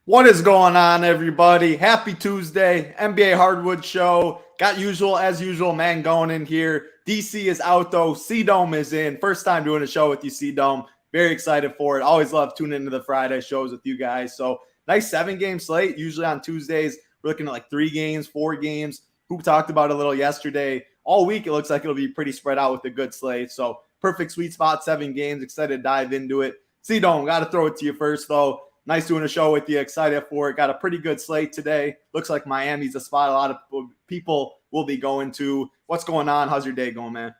What is going on, everybody? Happy Tuesday, NBA Hardwood show. Got as usual, man going in here. DC is out, though. CDome is in. First time doing a show with you, CDome. Very excited for it. Always love tuning into the Friday shows with you guys. So, nice 7-game slate. Usually on Tuesdays, we're looking at like 3 games, 4 games. Who talked about it a little yesterday. All week, it looks like it'll be pretty spread out with a good slate. So, perfect sweet spot, 7 games. Excited to dive into it. CDome, got to throw it to you first, though. Nice doing a show with you. Excited for it. Got a pretty good slate today. Looks like Miami's a spot a lot of people will be going to. What's going on? How's your day going, man?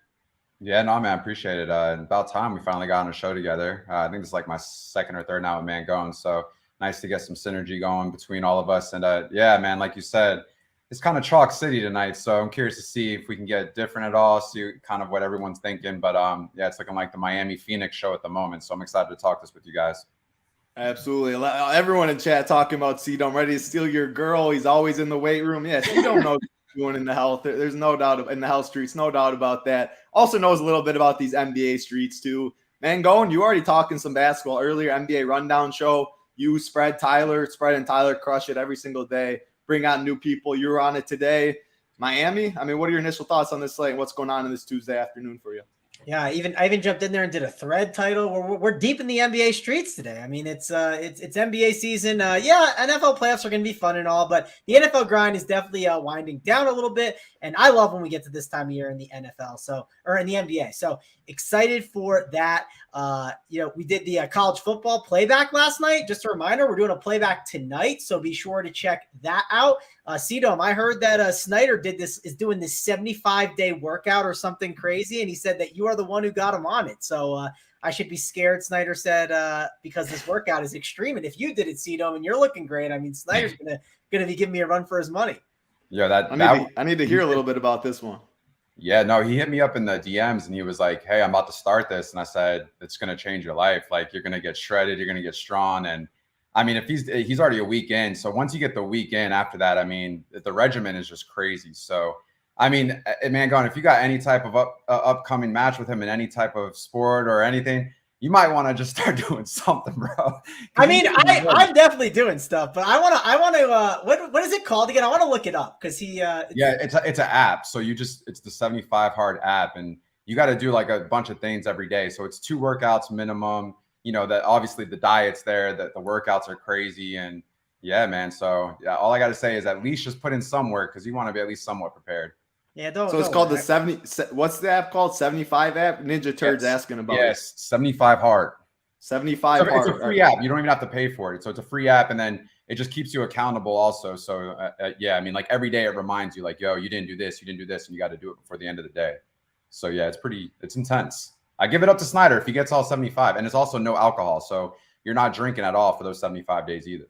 Yeah, no, man, appreciate it. About time we finally got on a show together. I think this is like my second or third now with Man Going. So nice to get some synergy going between all of us. And yeah, man, like you said, it's kind of chalk city tonight. So I'm curious to see if we can get different at all, see kind of what everyone's thinking. But yeah, it's looking like the Miami Phoenix show at the moment. So I'm excited to talk this with you guys. Absolutely. Everyone in chat talking about CDome, ready to steal your girl. He's always in the weight room. Yeah, CDome knows what he's doing in the health. There's no doubt in the health streets, no doubt about that. Also knows a little bit about these NBA streets too. Man, you already talking some basketball earlier, NBA rundown show. You Spread and Tyler crush it every single day. Bring out new people. You were on it today. Miami, I mean, what are your initial thoughts on this slate and what's going on in this Tuesday afternoon for you? Yeah, I even jumped in there and did a thread title. We're deep in the NBA streets today. I mean, it's NBA season. Yeah, NFL playoffs are going to be fun and all, but the NFL grind is definitely winding down a little bit. And I love when we get to this time of year in the NFL, or in the NBA. So excited for that. We did the college football playback last night. Just a reminder, we're doing a playback tonight, so be sure to check that out. CDome, I heard that Snyder is doing this 75-day workout or something crazy, and he said that you are the one who got him on it. So I should be scared, Snyder said, because this workout is extreme. And if you did it, CDome, and you're looking great, I mean, Snyder's gonna be giving me a run for his money. Yeah, I need to hear a little bit about this one. Yeah, no, he hit me up in the DMs and he was like, "Hey, I'm about to start this," and I said, "It's going to change your life. Like, you're going to get shredded, you're going to get strong." And I mean, if he's already a week in, so once you get the week in, after that, I mean, the regimen is just crazy. So, I mean, man, if you got any type of upcoming match with him in any type of sport or anything, you might want to just start doing something, bro. I mean, I'm definitely doing stuff, but I want to. What is it called again? I want to look it up because it's an app. So it's the 75 hard app, and you got to do like a bunch of things every day. So it's 2 workouts minimum. You know that obviously the diet's there, that the workouts are crazy, and yeah, man. So yeah, all I got to say is at least just put in some work because you want to be at least somewhat prepared. Yeah, so it's called the 70. What's the app called? 75 app. Ninja Turd's asking about. Yes, 75 hard. 75 hard. It's a free app. You don't even have to pay for it. So it's a free app, and then it just keeps you accountable also. So yeah, I mean, like every day it reminds you, like, yo, you didn't do this, and you got to do it before the end of the day. So yeah, it's intense. I give it up to Snyder if he gets all 75, and it's also no alcohol, so you're not drinking at all for those 75 days either.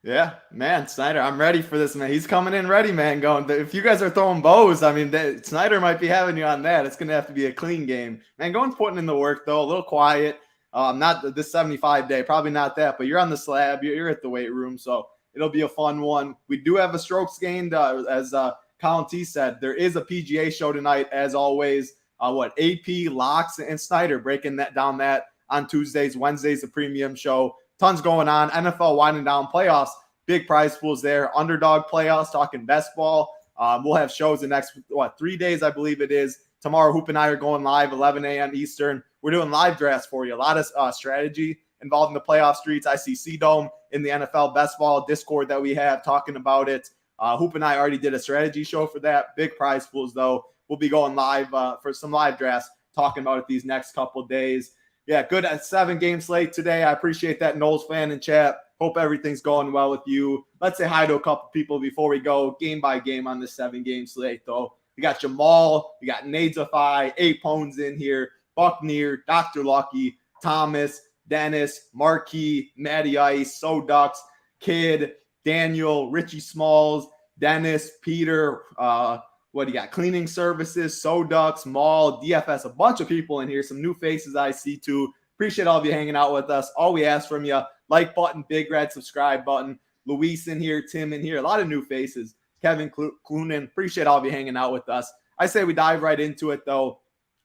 Yeah, man, Snyder, I'm ready for this, man. He's coming in ready, man. If you guys are throwing bows, I mean, Snyder might be having you on that. It's going to have to be a clean game. Man, putting in the work, though, a little quiet. Not this 75-day, probably not that, but you're on the slab. You're at the weight room, so it'll be a fun one. We do have a strokes gained, as Colin T said. There is a PGA show tonight, as always. AP, Locks, and Snyder breaking that down on Tuesdays. Wednesdays, the premium show. Tons going on. NFL winding down, playoffs, big prize pools there. Underdog playoffs, talking best ball. We'll have shows the next 3 days, I believe it is. Tomorrow, Hoop and I are going live 11 a.m. Eastern. We're doing live drafts for you. A lot of strategy involved in the playoff streets. I see CDome in the NFL best ball Discord that we have talking about it. Hoop and I already did a strategy show for that. Big prize pools, though. We'll be going live for some live drafts, talking about it these next couple days. Yeah, good 7-game slate today. I appreciate that, Knowles fan in chat. Hope everything's going well with you. Let's say hi to a couple people before we go game by game on this 7-game slate, though. We got Jamal, we got Nadesify, Apone's in here, Buckner, Dr. Lucky, Thomas, Dennis, Marquis, Matty Ice, Sodux, Kid, Daniel, Richie Smalls, Dennis, Peter, what do you got? Cleaning Services, Sodux, Mall, DFS, a bunch of people in here. Some new faces I see too. Appreciate all of you hanging out with us. All we ask from you, like button, big red subscribe button. Luis in here, Tim in here, a lot of new faces. Kevin Clunan, appreciate all of you hanging out with us. I say we dive right into it, though.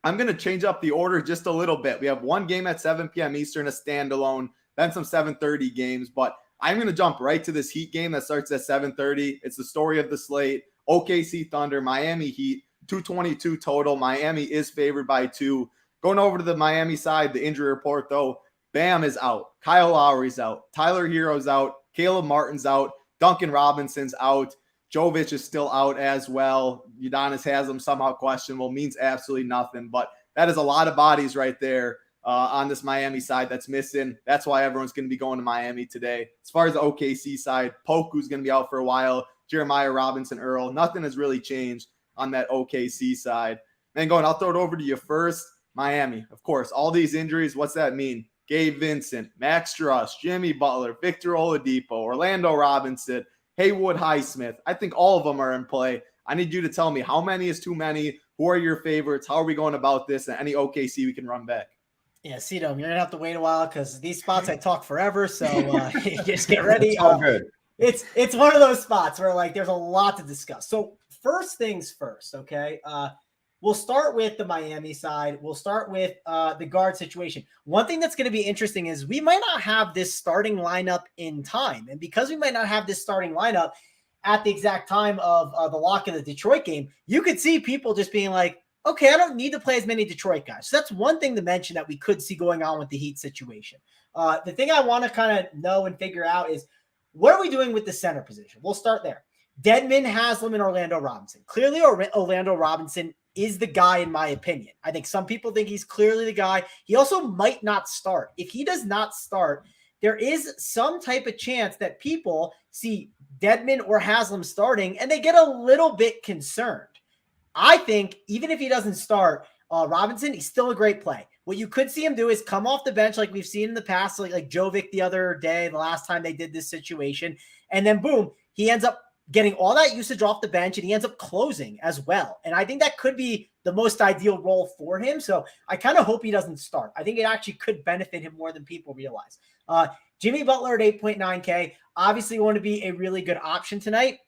I'm going to change up the order just a little bit. We have one game at 7 p.m. Eastern, a standalone, then some 7:30 games. But I'm going to jump right to this Heat game that starts at 7:30. It's the story of the slate. OKC Thunder, Miami Heat, 222 total. Miami is favored by 2. Going over to the Miami side, the injury report, though, Bam is out. Kyle Lowry's out. Tyler Hero's out. Caleb Martin's out. Duncan Robinson's out. Jovic is still out as well. Udonis Haslem somehow questionable. Means absolutely nothing. But that is a lot of bodies right there on this Miami side that's missing. That's why everyone's going to be going to Miami today. As far as the OKC side, Poku's going to be out for a while. Jeremiah Robinson Earl. Nothing has really changed on that OKC side. Then I'll throw it over to you first. Miami, of course. All these injuries, what's that mean? Gabe Vincent, Max Struss, Jimmy Butler, Victor Oladipo, Orlando Robinson, Haywood Highsmith. I think all of them are in play. I need you to tell me how many is too many. Who are your favorites? How are we going about this? And any OKC we can run back. Yeah, CDome, you're going to have to wait a while because these spots I talk forever. So just get ready. It's all good. It's one of those spots where like there's a lot to discuss. So first things first, okay? We'll start with the Miami side. We'll start with the guard situation. One thing that's going to be interesting is we might not have this starting lineup in time. And because we might not have this starting lineup at the exact time of the lock of the Detroit game, you could see people just being like, okay, I don't need to play as many Detroit guys. So that's one thing to mention that we could see going on with the Heat situation. The thing I want to kind of know and figure out is what are we doing with the center position? We'll start there. Dedmon, Haslem, and Orlando Robinson. Clearly, Orlando Robinson is the guy in my opinion. I think some people think he's clearly the guy. He also might not start. If he does not start, there is some type of chance that people see Dedmon or Haslem starting and they get a little bit concerned. I think even if he doesn't start, Robinson, he's still a great play. What you could see him do is come off the bench like we've seen in the past, like Jovic the other day, the last time they did this situation, and then boom, he ends up getting all that usage off the bench, and he ends up closing as well. And I think that could be the most ideal role for him. So I kind of hope he doesn't start. I think it actually could benefit him more than people realize. Jimmy Butler at 8.9K, obviously want to be a really good option tonight.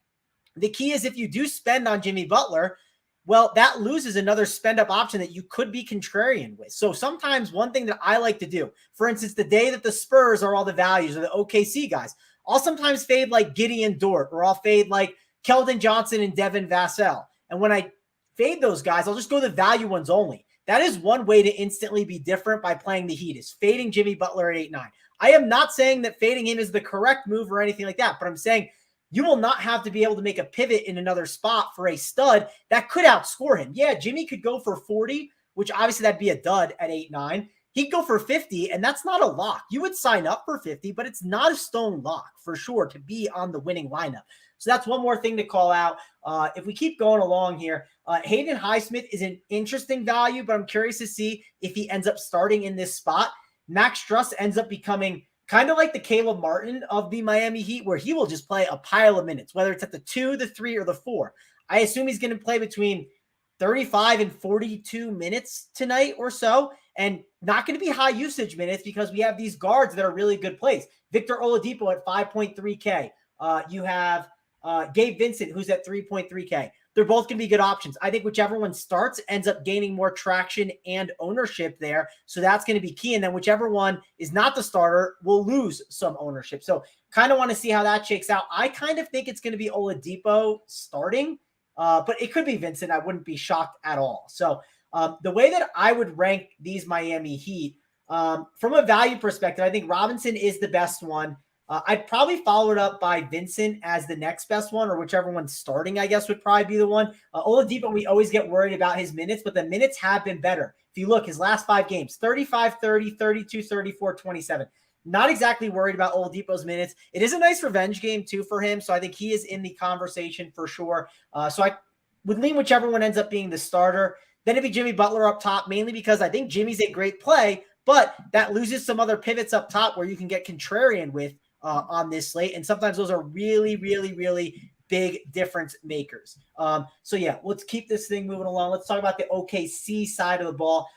The key is if you do spend on Jimmy Butler, well, that loses another spend up option that you could be contrarian with. So sometimes one thing that I like to do, for instance, the day that the Spurs are all the values or the OKC guys, I'll sometimes fade like Gideon Dort, or I'll fade like Keldon Johnson and Devin Vassell. And when I fade those guys, I'll just go the value ones only. That is one way to instantly be different by playing the Heat, is fading Jimmy Butler at 8.9. I am not saying that fading him is the correct move or anything like that, but I'm saying you will not have to be able to make a pivot in another spot for a stud that could outscore him. Yeah, Jimmy could go for 40, which obviously that'd be a dud at 8.9. He'd go for 50, and that's not a lock. You would sign up for 50, but it's not a stone lock for sure to be on the winning lineup. So that's one more thing to call out. If we keep going along here, Hayden Highsmith is an interesting value, but I'm curious to see if he ends up starting in this spot. Max Struss ends up becoming kind of like the Caleb Martin of the Miami Heat, where he will just play a pile of minutes, whether it's at the 2, the 3, or the 4. I assume he's going to play between 35 and 42 minutes tonight or so, and not going to be high usage minutes because we have these guards that are really good plays. Victor Oladipo at 5.3K. You have Gabe Vincent, who's at 3.3K. They're both going to be good options. I think whichever one starts ends up gaining more traction and ownership there. So that's going to be key. And then whichever one is not the starter will lose some ownership. So kind of want to see how that shakes out. I kind of think it's going to be Oladipo starting, but it could be Vincent. I wouldn't be shocked at all. So the way that I would rank these Miami Heat, from a value perspective, I think Robinson is the best one. I'd probably follow it up by Vincent as the next best one, or whichever one's starting, I guess, would probably be the one. Oladipo, we always get worried about his minutes, but the minutes have been better. If you look, his last 5 games, 35, 30, 32, 34, 27. Not exactly worried about Oladipo's minutes. It is a nice revenge game, too, for him, so I think he is in the conversation for sure. So I would lean whichever one ends up being the starter. Then it'd be Jimmy Butler up top, mainly because I think Jimmy's a great play, but that loses some other pivots up top where you can get contrarian with on this slate. And sometimes those are really, really, really big difference makers. So yeah, let's keep this thing moving along. Let's talk about the OKC side of the ball.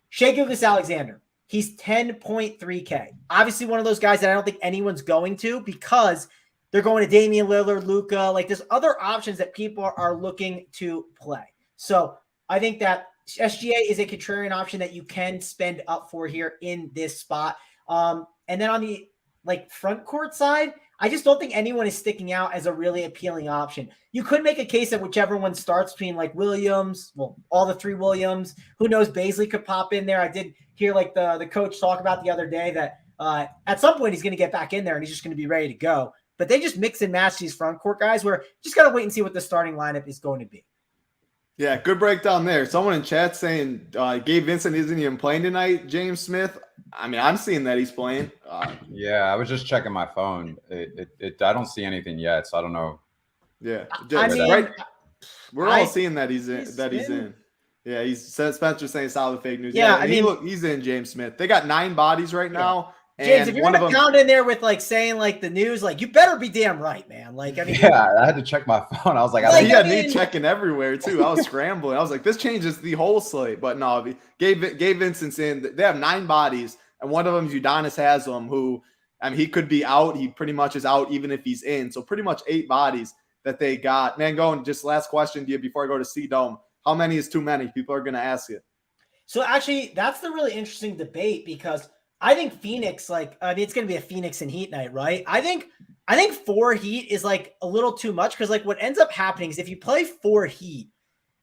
Shai Gilgeous-Alexander, he's 10.3K. Obviously one of those guys that I don't think anyone's going to because they're going to Damian Lillard, Luka. Like there's other options that people are looking to play. So I think that SGA is a contrarian option that you can spend up for here in this spot. And then on the like front court side, I just don't think anyone is sticking out as a really appealing option. You could make a case that whichever one starts between like Williams, well, all the 3 Williams, who knows, Baisley could pop in there. I did hear like the coach talk about the other day that at some point he's going to get back in there and he's just going to be ready to go. But they just mix and match these front court guys where just got to wait and see what the starting lineup is going to be. Yeah, good breakdown there. Someone in chat saying Gabe Vincent isn't even playing tonight, James Smith. I mean, I'm seeing that he's playing. Yeah, I was just checking my phone. I don't see anything yet, so I don't know. Yeah, I mean, right. We're all seeing that he's in. Yeah, Spencer's saying solid fake news. Yeah, I mean, he's in. James Smith. They got 9 bodies right now. James, if you're gonna pound in there with like saying like the news, like you better be damn right, man. Like I mean, yeah, I had to check my phone. I was like, he had me checking everywhere too. I was scrambling. I was like, this changes the whole slate. But no, Gabe Vincent's in. They have 9 bodies, and one of them is Udonis Haslem, who I mean he could be out. He pretty much is out even if he's in. So pretty much 8 bodies that they got. Man, going just last question to you before I go to CDome. How many is too many? People are gonna ask you. So actually, that's the really interesting debate because I think Phoenix, like, I mean, it's going to be a Phoenix and Heat night, right? I think 4 Heat is like a little too much because like what ends up happening is if you play 4 Heat,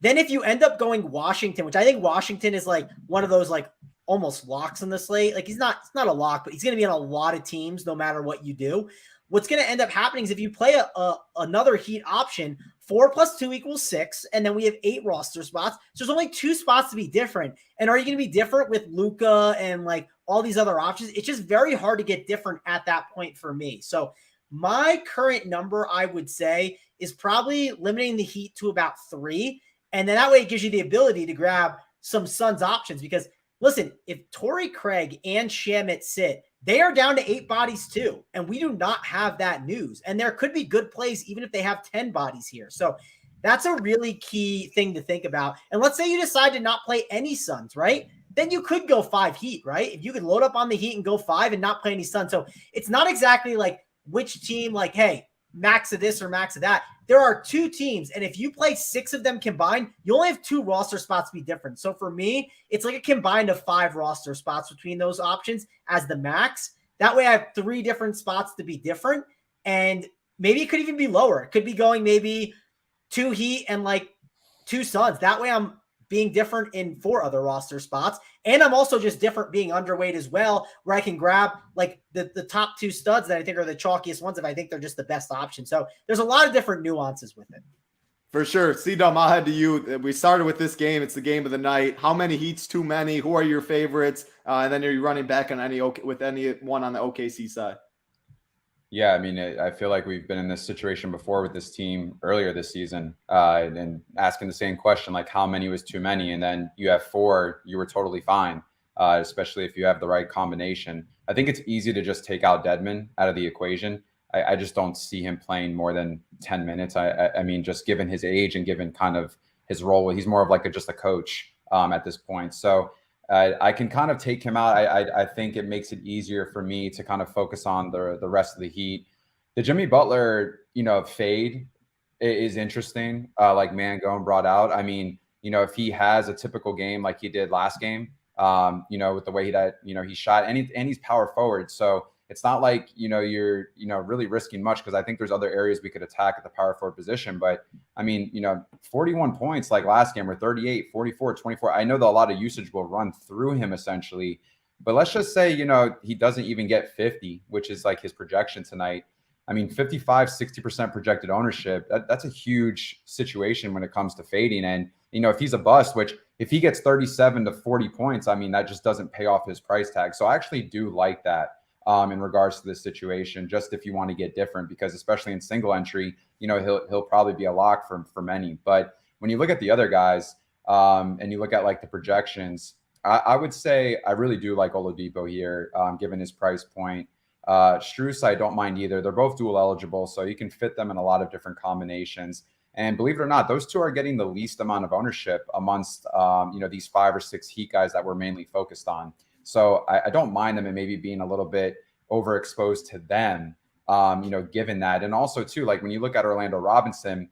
then if you end up going Washington, which I think Washington is like one of those like almost locks in the slate. Like it's not a lock, but he's going to be on a lot of teams no matter what you do. What's going to end up happening is if you play another Heat option, 4 + 2 = 6, and then we have 8 roster spots. So there's only 2 spots to be different. And are you going to be different with Luka and like all these other options? It's just very hard to get different at that point for me. So my current number, I would say, is probably limiting the Heat to about 3. And then that way it gives you the ability to grab some Suns options because listen, if Torrey Craig and Shamet sit, they are down to 8 bodies too. And we do not have that news. And there could be good plays even if they have 10 bodies here. So that's a really key thing to think about. And let's say you decide to not play any Suns, right? Then you could go 5 Heat, right? If you could load up on the Heat and go 5 and not play any Suns. So it's not exactly like which team, like, hey, max of this or max of that. There are 2 teams, and if you play 6 of them combined, you only have 2 roster spots to be different. So for me, it's like a combined of 5 roster spots between those options as the max. That way I have 3 different spots to be different, and maybe it could even be lower. It could be going maybe 2 Heat and like 2 Suns. That way I'm being different in 4 other roster spots. And I'm also just different being underweight as well, where I can grab like the top 2 studs that I think are the chalkiest ones if I think they're just the best option. So there's a lot of different nuances with it. For sure. CDome, I'll head to you. We started with this game. It's the game of the night. How many Heats too many? Who are your favorites? And then are you running back on with anyone on the OKC side? Yeah, I mean, I feel like we've been in this situation before with this team earlier this season and asking the same question, like how many was too many? And then you have 4, you were totally fine, especially if you have the right combination. I think it's easy to just take out Dedmon out of the equation. I just don't see him playing more than 10 minutes. I mean, just given his age and given kind of his role, he's more of like just a coach at this point. So I can kind of take him out. I think it makes it easier for me to kind of focus on the rest of the Heat. The Jimmy Butler, fade is interesting. Like Mangone brought out. I mean, if he has a typical game like he did last game, with the way he shot, and he's power forward. So it's not like, you're, really risking much because I think there's other areas we could attack at the power forward position. But I mean, 41 points like last game or 38, 44, 24. I know that a lot of usage will run through him essentially, but let's just say, he doesn't even get 50, which is like his projection tonight. I mean, 55, 60% projected ownership. That's a huge situation when it comes to fading. And, if he's a bust, which if he gets 37 to 40 points, I mean, that just doesn't pay off his price tag. So I actually do like that. In regards to this situation, just if you want to get different, because especially in single entry, he'll probably be a lock for many. But when you look at the other guys and you look at like the projections, I would say I really do like Oladipo here, given his price point. Strus, I don't mind either. They're both dual eligible, so you can fit them in a lot of different combinations. And believe it or not, those 2 are getting the least amount of ownership amongst these 5 or 6 Heat guys that we're mainly focused on. So I don't mind them and maybe being a little bit overexposed to them, given that. And also too, like when you look at Orlando Robinson,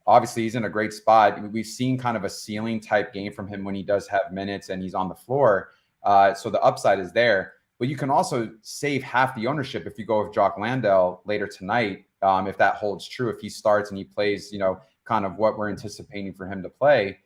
obviously he's in a great spot. We've seen kind of a ceiling type game from him when he does have minutes and he's on the floor. So the upside is there. but you can also save half the ownership if you go with Jock Landale later tonight. If that holds true, if he starts and he plays, kind of what we're anticipating for him to play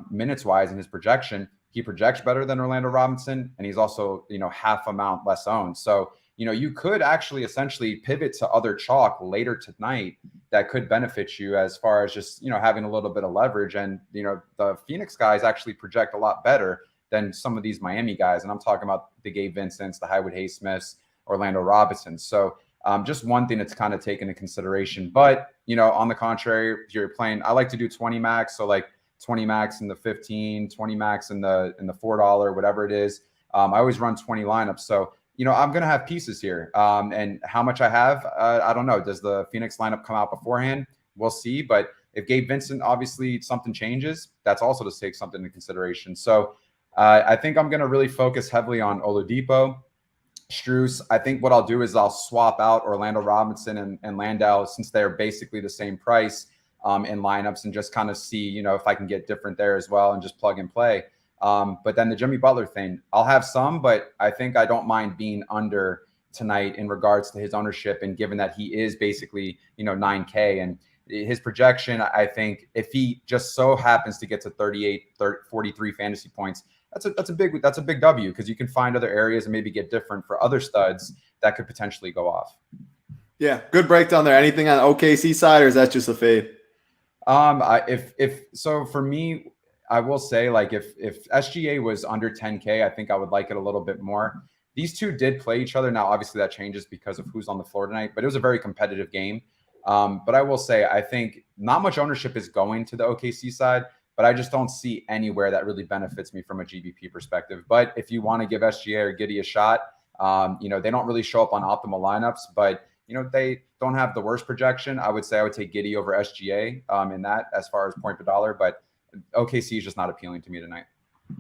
minutes wise in his projection, he projects better than Orlando Robinson, and he's also, half amount less owned. So, you could actually essentially pivot to other chalk later tonight that could benefit you as far as just, having a little bit of leverage. And, the Phoenix guys actually project a lot better than some of these Miami guys. And I'm talking about the Gabe Vincents, the Hardwood Smiths, Orlando Robinson. So just one thing that's kind of taken into consideration. But, on the contrary, if you're playing, I like to do 20 max. So like 20 max in the 15, 20 max in the $4, whatever it is. I always run 20 lineups. So, I'm going to have pieces here. And how much I have, I don't know. Does the Phoenix lineup come out beforehand? We'll see. But if Gabe Vincent, obviously something changes, that's also to take something into consideration. So I think I'm going to really focus heavily on Oladipo, Strus. I think what I'll do is I'll swap out Orlando Robinson and Landau, since they're basically the same price in lineups, and just kind of see, if I can get different there as well and just plug and play. But then the Jimmy Butler thing, I'll have some, but I think I don't mind being under tonight in regards to his ownership. And given that he is basically, 9K, and his projection, I think if he just so happens to get to 43 fantasy points, that's a big W, because you can find other areas and maybe get different for other studs that could potentially go off. Yeah, good breakdown there. Anything on OKC side, or is that just a fade? If so, for me, I will say, like, if SGA was under 10K, I think I would like it a little bit more. These two did play each other. Now, obviously, that changes because of who's on the floor tonight, but it was a very competitive game. But I will say, I think not much ownership is going to the OKC side, but I just don't see anywhere that really benefits me from a GBP perspective. But if you want to give SGA or Giddey a shot, they don't really show up on optimal lineups, but they don't have the worst projection. I would say I would take Giddey over SGA in that as far as point per dollar, but OKC is just not appealing to me tonight.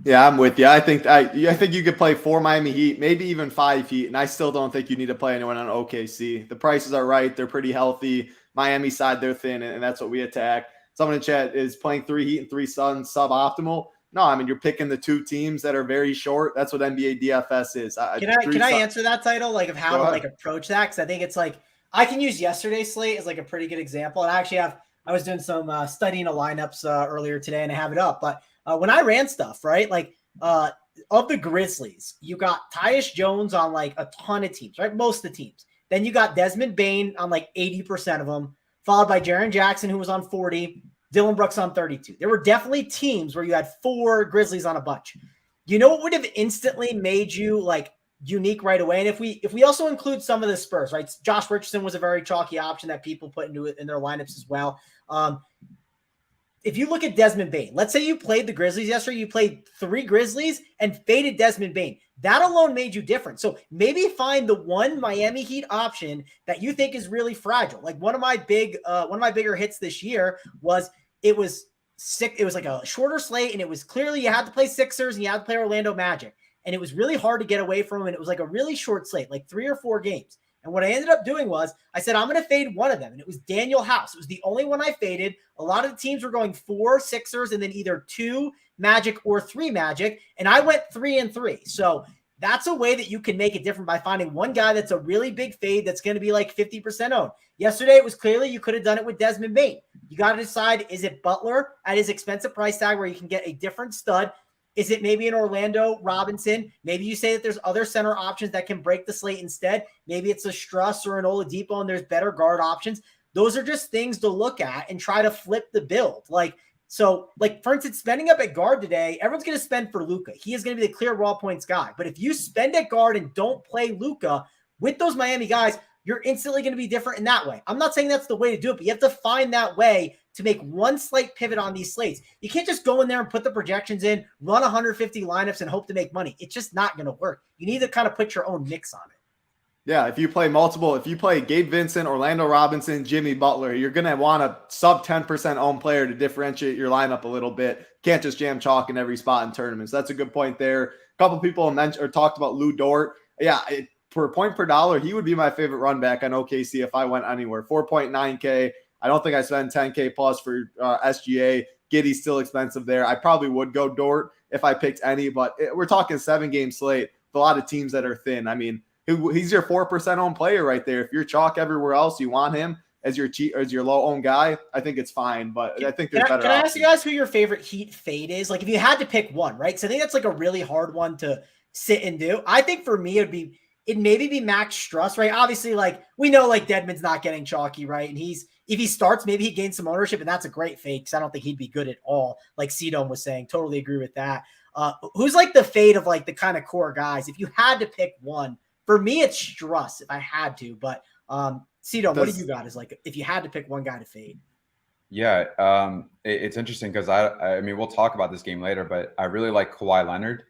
Yeah, I'm with you. I think you could play 4 Miami Heat, maybe even 5 Heat, and I still don't think you need to play anyone on OKC. The prices are right. They're pretty healthy. Miami side, they're thin, and that's what we attack. Someone in chat is playing 3 Heat and 3 Suns suboptimal. No, I mean, you're picking the 2 teams that are very short. That's what NBA DFS is. Can I answer that title, like, of how to approach that? Because I think it's like, I can use yesterday's slate as like a pretty good example. And I was doing some studying of lineups earlier today, and I have it up. But when I ran stuff, right, like of the Grizzlies, you got Tyus Jones on like a ton of teams, right? Most of the teams. Then you got Desmond Bane on like 80% of them, followed by Jaren Jackson, who was on 40, Dylan Brooks on 32. There were definitely teams where you had 4 Grizzlies on a bunch. You know what would have instantly made you like unique right away? And if we also include some of the Spurs, right? Josh Richardson was a very chalky option that people put into it in their lineups as well. If you look at Desmond Bane, let's say you played the Grizzlies yesterday, you played 3 Grizzlies and faded Desmond Bane. That alone made you different. So maybe find the one Miami Heat option that you think is really fragile. Like one of my bigger hits this year was it was like a shorter slate, and it was clearly you had to play Sixers and you had to play Orlando Magic. And it was really hard to get away from, and it was like a really short slate, like 3 or 4 games. And what I ended up doing was I said, I'm going to fade one of them. And it was Daniel House. It was the only one I faded. A lot of the teams were going 4 Sixers and then either 2 Magic or 3 Magic. And I went 3 and 3. So that's a way that you can make it different by finding one guy that's a really big fade that's going to be like 50% owned. Yesterday, it was clearly you could have done it with Desmond Bane. You got to decide, is it Butler at his expensive price tag where you can get a different stud? Is it maybe an Orlando Robinson? Maybe you say that there's other center options that can break the slate instead. Maybe it's a Struss or an Oladipo, and there's better guard options. Those are just things to look at and try to flip the build. So, for instance, spending up at guard today, everyone's going to spend for Luka. He is going to be the clear raw points guy. But if you spend at guard and don't play Luka with those Miami guys, you're instantly going to be different in that way. I'm not saying that's the way to do it, but you have to find that way to make one slight pivot on these slates. You can't just go in there and put the projections in, run 150 lineups and hope to make money. It's just not going to work. You need to kind of put your own mix on it. Yeah, if you play Gabe Vincent, Orlando Robinson, Jimmy Butler, you're going to want a sub 10% owned player to differentiate your lineup a little bit. Can't just jam chalk in every spot in tournaments. That's a good point there. A couple people mentioned or talked about Lou Dort. Yeah, for a point per dollar, he would be my favorite run back on OKC if I went anywhere. 4.9K. I don't think I spend 10K plus for SGA. Giddey's still expensive there. I probably would go Dort if I picked any, but we're talking 7-game slate. a lot of teams that are thin. I mean, he's your 4% owned player right there. If you're chalk everywhere else, you want him as your low owned guy. I think it's fine, but I think there's better. Can I ask you guys who your favorite Heat fade is? Like, if you had to pick one, right? So I think that's like a really hard one to sit and do. I think for me, it'd maybe be Max Struss, right? Obviously, like, we know like Dedmon's not getting chalky, right? And if he starts, maybe he gains some ownership, and that's a great fade because I don't think he'd be good at all. Like CDome was saying, totally agree with that. Who's like the fade of like the kind of core guys? If you had to pick one, for me, it's Struss if I had to. But CDome, what do you got? Is like if you had to pick one guy to fade? Yeah, it's interesting because I mean we'll talk about this game later, but I really like Kawhi Leonard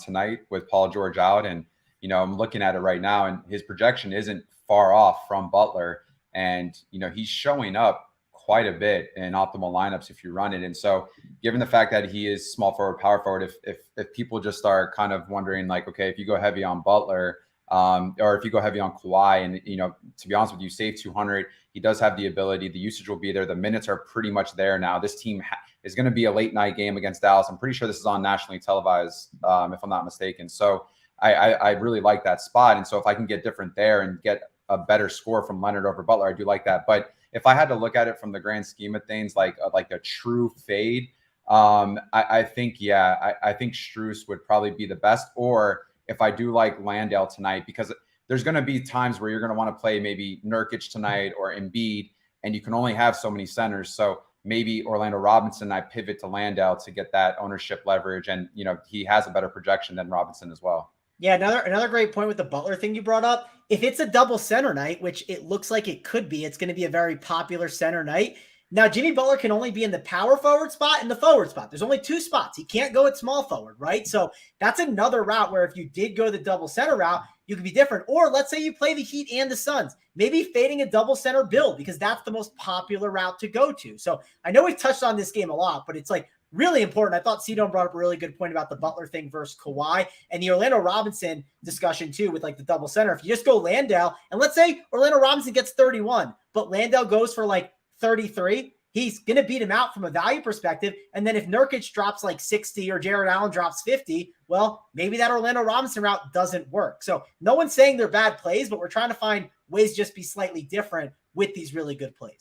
tonight with Paul George out, and I'm looking at it right now, and his projection isn't far off from Butler, and he's showing up quite a bit in optimal lineups if you run it. And so, given the fact that he is small forward, power forward, if people just are kind of wondering like, okay, if you go heavy on Butler, or if you go heavy on Kawhi, and to be honest with you, save 200, he does have the ability. The usage will be there. The minutes are pretty much there now. This team is going to be a late night game against Dallas. I'm pretty sure this is on nationally televised, if I'm not mistaken. So I really like that spot. And so if I can get different there and get a better score from Leonard over Butler, I do like that. But if I had to look at it from the grand scheme of things, like a true fade, I think Strus would probably be the best. Or if I do like Landale tonight, because there's going to be times where you're going to want to play maybe Nurkic tonight or Embiid, and you can only have so many centers. So maybe Orlando Robinson, I pivot to Landale to get that ownership leverage. And, he has a better projection than Robinson as well. Yeah, another great point with the Butler thing you brought up. If it's a double center night, which it looks like it could be, it's going to be a very popular center night. Now, Jimmy Butler can only be in the power forward spot and the forward spot. There's only two spots. He can't go at small forward, right? So that's another route where if you did go the double center route, you could be different. Or let's say you play the Heat and the Suns, maybe fading a double center build because that's the most popular route to go to. So I know we've touched on this game a lot, but it's like really important. I thought CDome brought up a really good point about the Butler thing versus Kawhi and the Orlando Robinson discussion too with like the double center. If you just go Landale, and let's say Orlando Robinson gets 31, but Landale goes for like 33, he's going to beat him out from a value perspective. And then if Nurkic drops like 60 or Jared Allen drops 50, well, maybe that Orlando Robinson route doesn't work. So no one's saying they're bad plays, but we're trying to find ways to just be slightly different with these really good plays.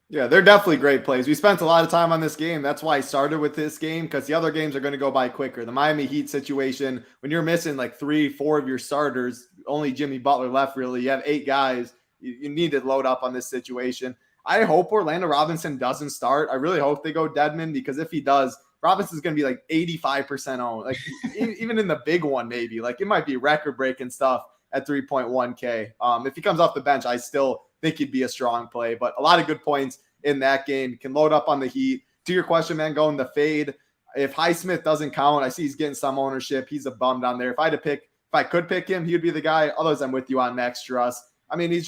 Yeah, they're definitely great plays. We spent a lot of time on this game. That's why I started with this game, because the other games are going to go by quicker. The Miami Heat situation, when you're missing like 3-4 of your starters, only Jimmy Butler left really. You have 8 guys. You need to load up on this situation. I hope Orlando Robinson doesn't start. I really hope they go Dedmon, because if he does, Robinson's going to be like 85% owned. Like even in the big one, maybe. Like it might be record-breaking stuff at 3.1K. If he comes off the bench, I still think he'd be a strong play. But a lot of good points in that game. Can load up on the Heat. To your question, man, going the fade. If Highsmith doesn't count, I see he's getting some ownership. He's a bum down there. If I could pick him, he would be the guy. Otherwise, I'm with you on Max Struss. I mean, he's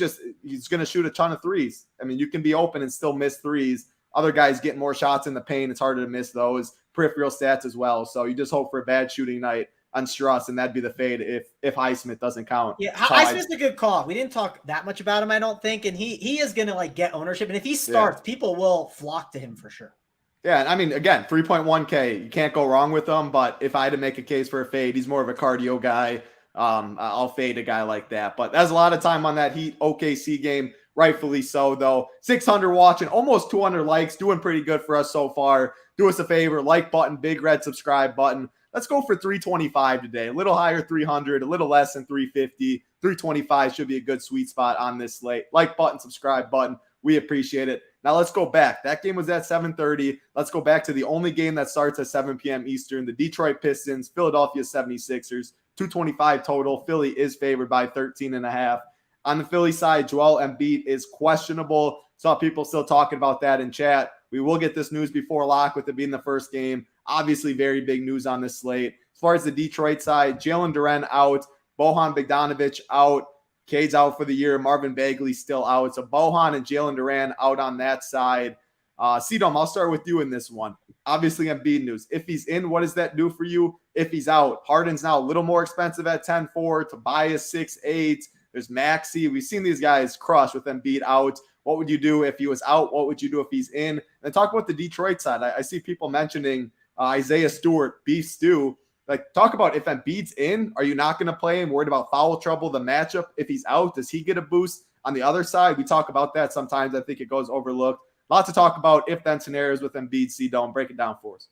going to shoot a ton of threes. I mean, you can be open and still miss threes. Other guys get more shots in the paint. It's harder to miss those. Peripheral stats as well. So you just hope for a bad shooting night on Struss, and that'd be the fade if Highsmith doesn't count. Yeah, Highsmith's a good call. We didn't talk that much about him, I don't think, and he is going to like get ownership. And if he starts, people will flock to him for sure. Yeah, I mean, again, 3.1K, you can't go wrong with him. But if I had to make a case for a fade, he's more of a cardio guy. I'll fade a guy like that. But that's a lot of time on that Heat OKC game. Rightfully so, though. 600 watching, almost 200 likes, doing pretty good for us so far. Do us a favor, like button, big red subscribe button. Let's go for 325 today. A little higher 300, a little less than 350. 325 should be a good sweet spot on this slate. Like button, subscribe button. We appreciate it. Now let's go back. That game was at 7:30. Let's go back to the only game that starts at 7 p.m. Eastern. The Detroit Pistons, Philadelphia 76ers. 225 total. Philly is favored by 13.5. On the Philly side, Joel Embiid is questionable. Saw people still talking about that in chat. We will get this news before lock with it being the first game. Obviously, very big news on this slate. As far as the Detroit side, Jalen Duren out. Bojan Bogdanovic out. Cade's out for the year. Marvin Bagley still out. So Bojan and Jalen Duren out on that side. CDome, I'll start with you in this one. Obviously, Embiid news. If he's in, what does that do for you? If he's out, Harden's now a little more expensive at 10.4. Tobias 6.8. There's Maxey. We've seen these guys crush with Embiid out. What would you do if he was out? What would you do if he's in? And talk about the Detroit side. I see people mentioning Isaiah Stewart, Beef Stew. Like, talk about if Embiid's in, are you not going to play him? Worried about foul trouble, the matchup? If he's out, does he get a boost on the other side? We talk about that sometimes. I think it goes overlooked. Lots to talk about if-then scenarios with Embiid. CDome, break it down for us.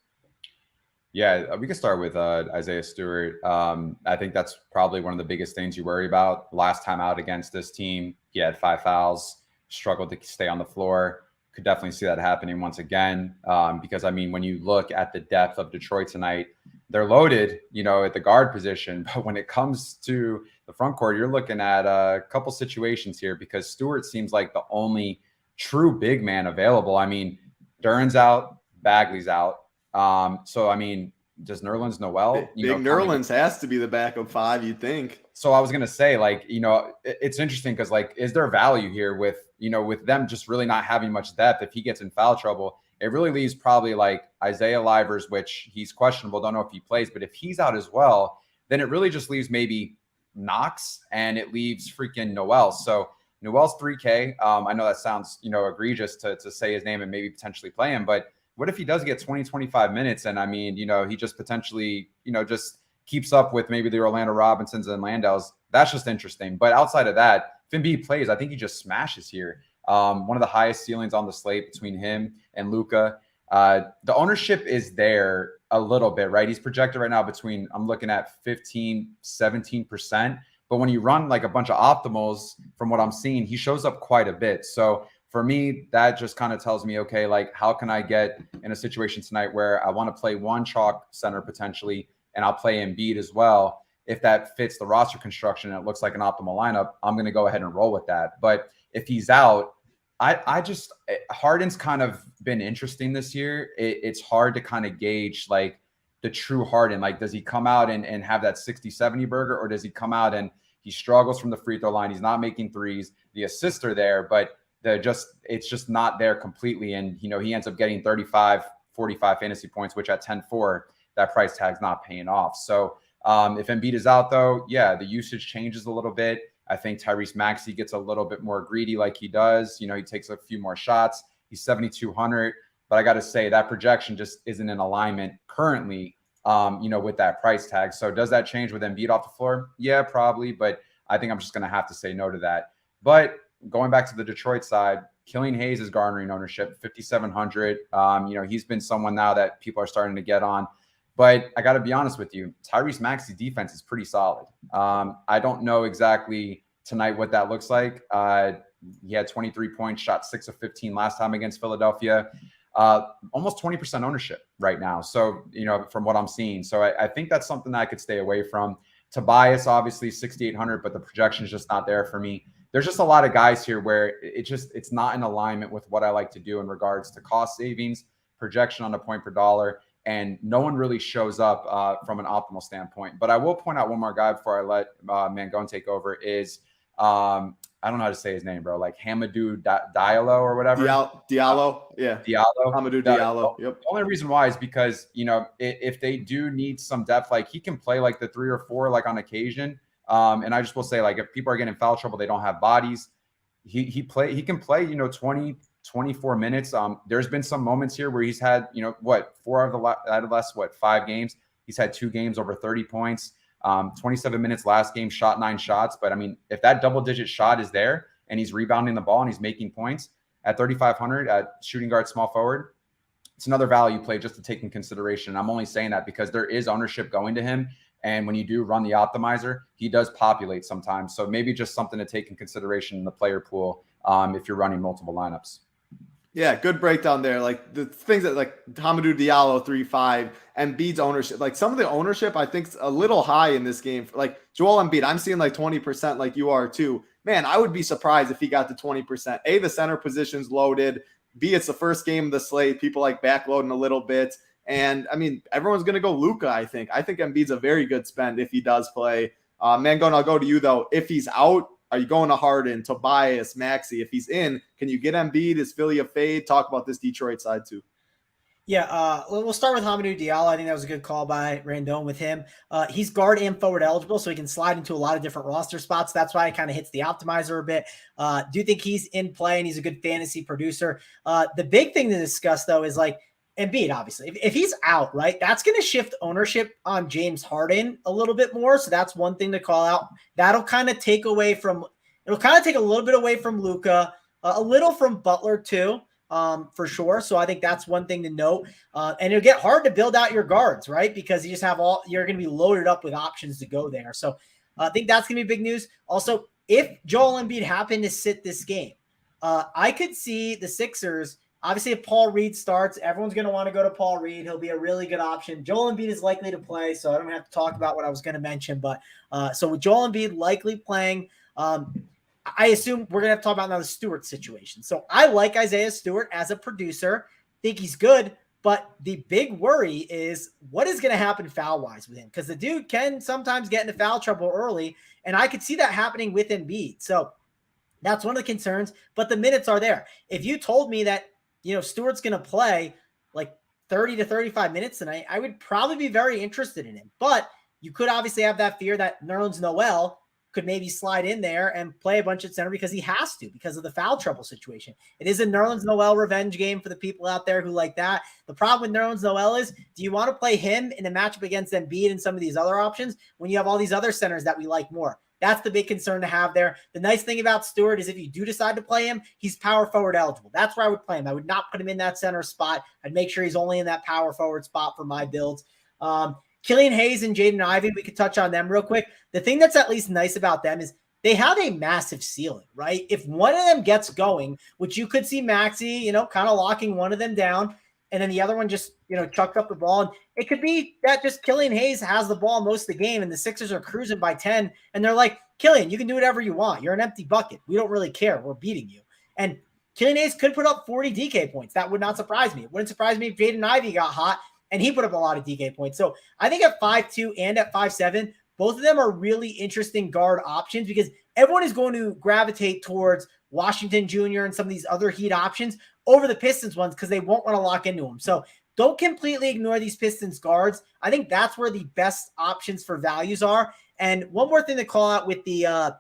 Yeah, we can start with Isaiah Stewart. I think that's probably one of the biggest things you worry about. Last time out against this team, he had 5 fouls, struggled to stay on the floor. Could definitely see that happening once again. Because, I mean, when you look at the depth of Detroit tonight, they're loaded, at the guard position. But when it comes to the front court, you're looking at a couple situations here because Stewart seems like the only true big man available. I mean, Duran's out, Bagley's out. So, I mean, does Nerlens Noel? Big Nerlens has to be the backup 5, you'd think. So I was going to say, like, it's interesting because, like, is there value here with them just really not having much depth? If he gets in foul trouble, it really leaves probably like Isaiah Livers, which he's questionable. Don't know if he plays, but if he's out as well, then it really just leaves maybe Knox and it leaves freaking Noel. So Noel's 3K. I know that sounds, egregious to say his name and maybe potentially play him, but what if he does get 20, 25 minutes? And I mean, he just potentially, just keeps up with maybe the Orlando Robinsons and Landells. That's just interesting. But outside of that, if Embiid plays, I think he just smashes here. One of the highest ceilings on the slate between him and Luka. The ownership is there a little bit, right? He's projected right now between, I'm looking at 15, 17%. But when you run like a bunch of optimals, from what I'm seeing, he shows up quite a bit. So for me, that just kind of tells me, okay, like, how can I get in a situation tonight where I want to play one chalk center potentially, and I'll play Embiid as well. If that fits the roster construction and it looks like an optimal lineup, I'm going to go ahead and roll with that. But if he's out, Harden's kind of been interesting this year. It's hard to kind of gauge like the true Harden. Like, does he come out and have that 60-70 burger, or does he come out and he struggles from the free throw line? He's not making threes. The assists are there, but it's just not there completely. And, he ends up getting 35, 45 fantasy points, which at 10-4, that price tag's not paying off. So if Embiid is out though, yeah, the usage changes a little bit. I think Tyrese Maxey gets a little bit more greedy like he does. He takes a few more shots. He's 7,200, but I got to say that projection just isn't in alignment currently, with that price tag. So does that change with Embiid off the floor? Yeah, probably. But I think I'm just going to have to say no to that. But going back to the Detroit side, Killian Hayes is garnering ownership, 5,700. He's been someone now that people are starting to get on. But I got to be honest with you, Tyrese Maxey's defense is pretty solid. I don't know exactly tonight what that looks like. He had 23 points, shot 6 of 15 last time against Philadelphia. Almost 20% ownership right now. So, from what I'm seeing. So I think that's something that I could stay away from. Tobias, obviously 6,800, but the projection is just not there for me. There's just a lot of guys here where it's not in alignment with what I like to do in regards to cost savings, projection on a point per dollar, and no one really shows up from an optimal standpoint. But I will point out one more guy before I let Mangone take over is I don't know how to say his name, bro. Like Hamidou Diallo or whatever. Diallo. Yeah. Diallo. Hamidou Diallo. Yep. The only reason why is because, if they do need some depth, like he can play like the 3 or 4, like on occasion. And I just will say, like, if people are getting in foul trouble, they don't have bodies. He can play, 20, 24 minutes. There's been some moments here where he's had, 4 out of the last 5 games. He's had 2 games over 30 points. 27 minutes last game, shot 9 shots. But I mean, if that double-digit shot is there and he's rebounding the ball and he's making points at 3,500 at shooting guard, small forward, it's another value play just to take in consideration. I'm only saying that because there is ownership going to him. And when you do run the optimizer, he does populate sometimes. So maybe just something to take in consideration in the player pool if you're running multiple lineups. Yeah, good breakdown there. Like the things that like Hamidou Diallo 3.5 and Embiid's ownership, like some of the ownership I think is a little high in this game. Like Joel Embiid, I'm seeing like 20% like you are too. Man, I would be surprised if he got to 20%. A, the center position's loaded. B, it's the first game of the slate. People like backloading a little bit. And I mean, everyone's going to go Luka, I think. I think Embiid's a very good spend if he does play. Mangone, I'll go to you though. If he's out, are you going to Harden, Tobias, Maxey? If he's in, can you get Embiid? Is Philly a fade? Talk about this Detroit side too. Yeah, we'll start with Hamidou Diallo. I think that was a good call by Randone with him. He's guard and forward eligible, so he can slide into a lot of different roster spots. That's why it kind of hits the optimizer a bit. Do think he's in play and he's a good fantasy producer. The big thing to discuss, though, is like Embiid, obviously, if he's out, right, that's going to shift ownership on James Harden a little bit more. So that's one thing to call out. It'll kind of take a little bit away from Luka, a little from Butler too, for sure. So I think that's one thing to note. And it'll get hard to build out your guards, right? Because you just have you're going to be loaded up with options to go there. So I think that's going to be big news. Also, if Joel Embiid happened to sit this game, I could see the Sixers. Obviously, if Paul Reed starts, everyone's going to want to go to Paul Reed. He'll be a really good option. Joel Embiid is likely to play, so I don't have to talk about what I was going to mention. But so with Joel Embiid likely playing, I assume we're going to have to talk about now the Stewart situation. So I like Isaiah Stewart as a producer. Think he's good. But the big worry is what is going to happen foul-wise with him? Because the dude can sometimes get into foul trouble early, and I could see that happening with Embiid. So that's one of the concerns. But the minutes are there. If you told me that, Stewart's going to play like 30 to 35 minutes tonight, I would probably be very interested in him. But you could obviously have that fear that Nerlens Noel could maybe slide in there and play a bunch at center because he has to, because of the foul trouble situation. It is a Nerlens Noel revenge game for the people out there who like that. The problem with Nerlens Noel is, do you want to play him in a matchup against Embiid and some of these other options when you have all these other centers that we like more? That's the big concern to have there. The nice thing about Stewart is if you do decide to play him, he's power forward eligible. That's where I would play him. I would not put him in that center spot. I'd make sure he's only in that power forward spot for my builds. Killian Hayes and Jaden Ivey, we could touch on them real quick. The thing that's at least nice about them is they have a massive ceiling, right? If one of them gets going, which you could see Maxey, kind of locking one of them down, and then the other one just, chucked up the ball. And it could be that just Killian Hayes has the ball most of the game and the Sixers are cruising by 10. And they're like, Killian, you can do whatever you want. You're an empty bucket. We don't really care. We're beating you. And Killian Hayes could put up 40 DK points. That would not surprise me. It wouldn't surprise me if Jaden Ivey got hot and he put up a lot of DK points. So I think at 5'2" and at 5'7", both of them are really interesting guard options because everyone is going to gravitate towards Washington Jr. and some of these other Heat options over the Pistons ones because they won't want to lock into them. So don't completely ignore these Pistons guards. I think that's where the best options for values are. And one more thing to call out with the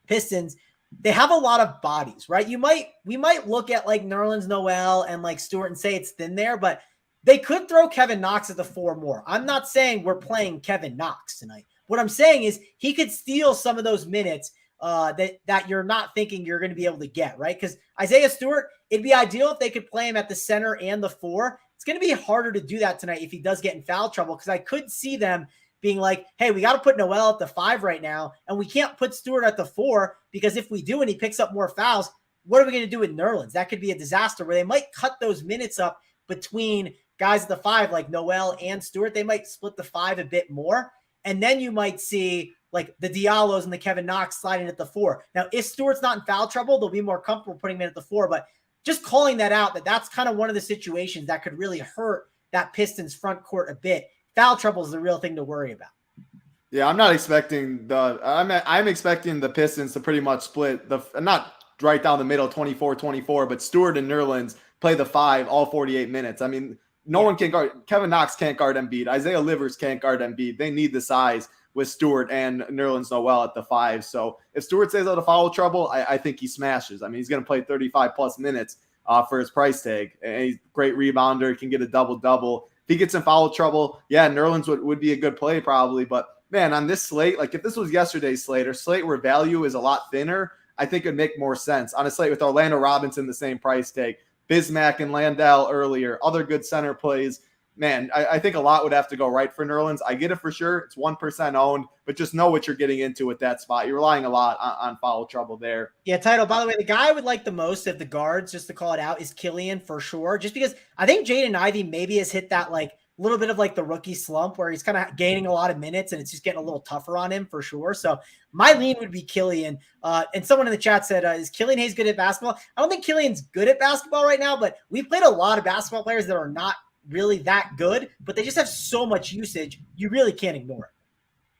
Pistons, they have a lot of bodies, right? We might look at like Nerlens Noel and like Stewart and say it's thin there, but they could throw Kevin Knox at the 4 more. I'm not saying we're playing Kevin Knox tonight. What I'm saying is he could steal some of those minutes that you're not thinking you're going to be able to get, right? Because Isaiah Stewart, it'd be ideal if they could play him at the center and the 4. It's going to be harder to do that tonight if he does get in foul trouble because I could see them being like, hey, we got to put Noel at the 5 right now, and we can't put Stewart at the 4 because if we do and he picks up more fouls, what are we going to do with Nerlens? That could be a disaster where they might cut those minutes up between guys at the 5 like Noel and Stewart. They might split the 5 a bit more, and then you might see like the Diallos and the Kevin Knox sliding at the 4. Now, if Stewart's not in foul trouble, they'll be more comfortable putting him in at the 4, but just calling that out, that's kind of one of the situations that could really hurt that Pistons front court a bit. Foul trouble is the real thing to worry about. Yeah, I'm not expecting I'm expecting the Pistons to pretty much split not right down the middle, 24-24, but Stewart and Nerlens play the 5 all 48 minutes. I mean, no one can guard. Kevin Knox can't guard Embiid. Isaiah Livers can't guard Embiid. They need the size with Stewart and Nerlens Noel at the 5. So if Stewart stays out of foul trouble, I think he smashes. I mean, he's going to play 35-plus minutes for his price tag. And he's a great rebounder, can get a double-double. If he gets in foul trouble, yeah, Nerlens would be a good play probably. But, man, on this slate, like if this was yesterday's slate or slate where value is a lot thinner, I think it would make more sense. On a slate with Orlando Robinson, the same price tag, Bismack and Landale earlier, other good center plays, man, I think a lot would have to go right for Nerlens. I get it for sure. It's 1% owned, but just know what you're getting into with that spot. You're relying a lot on foul trouble there. Yeah, Title, by the way, the guy I would like the most of the guards, just to call it out, is Killian for sure. Just because I think Jaden Ivey maybe has hit that like little bit of like the rookie slump where he's kind of gaining a lot of minutes and it's just getting a little tougher on him for sure. So my lean would be Killian. And someone in the chat said, is Killian Hayes good at basketball? I don't think Killian's good at basketball right now, but we played a lot of basketball players that are not really that good, but they just have so much usage. You really can't ignore it.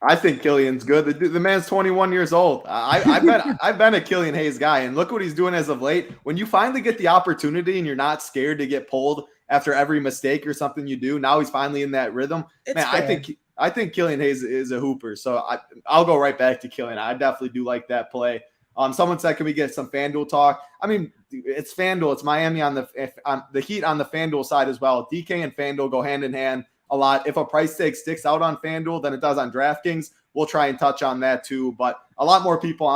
I think Killian's good. The man's 21 years old. I've been a Killian Hayes guy, and look what he's doing as of late. When you finally get the opportunity and you're not scared to get pulled after every mistake or something you do, now he's finally in that rhythm. It's man, fair. I think Killian Hayes is a hooper. So I'll go right back to Killian. I definitely do like that play. Someone said, can we get some FanDuel talk? I mean, it's FanDuel. It's Miami on the Heat on the FanDuel side as well. DK and FanDuel go hand in hand a lot. If a price tag sticks out on FanDuel than it does on DraftKings, we'll try and touch on that too. But a lot more people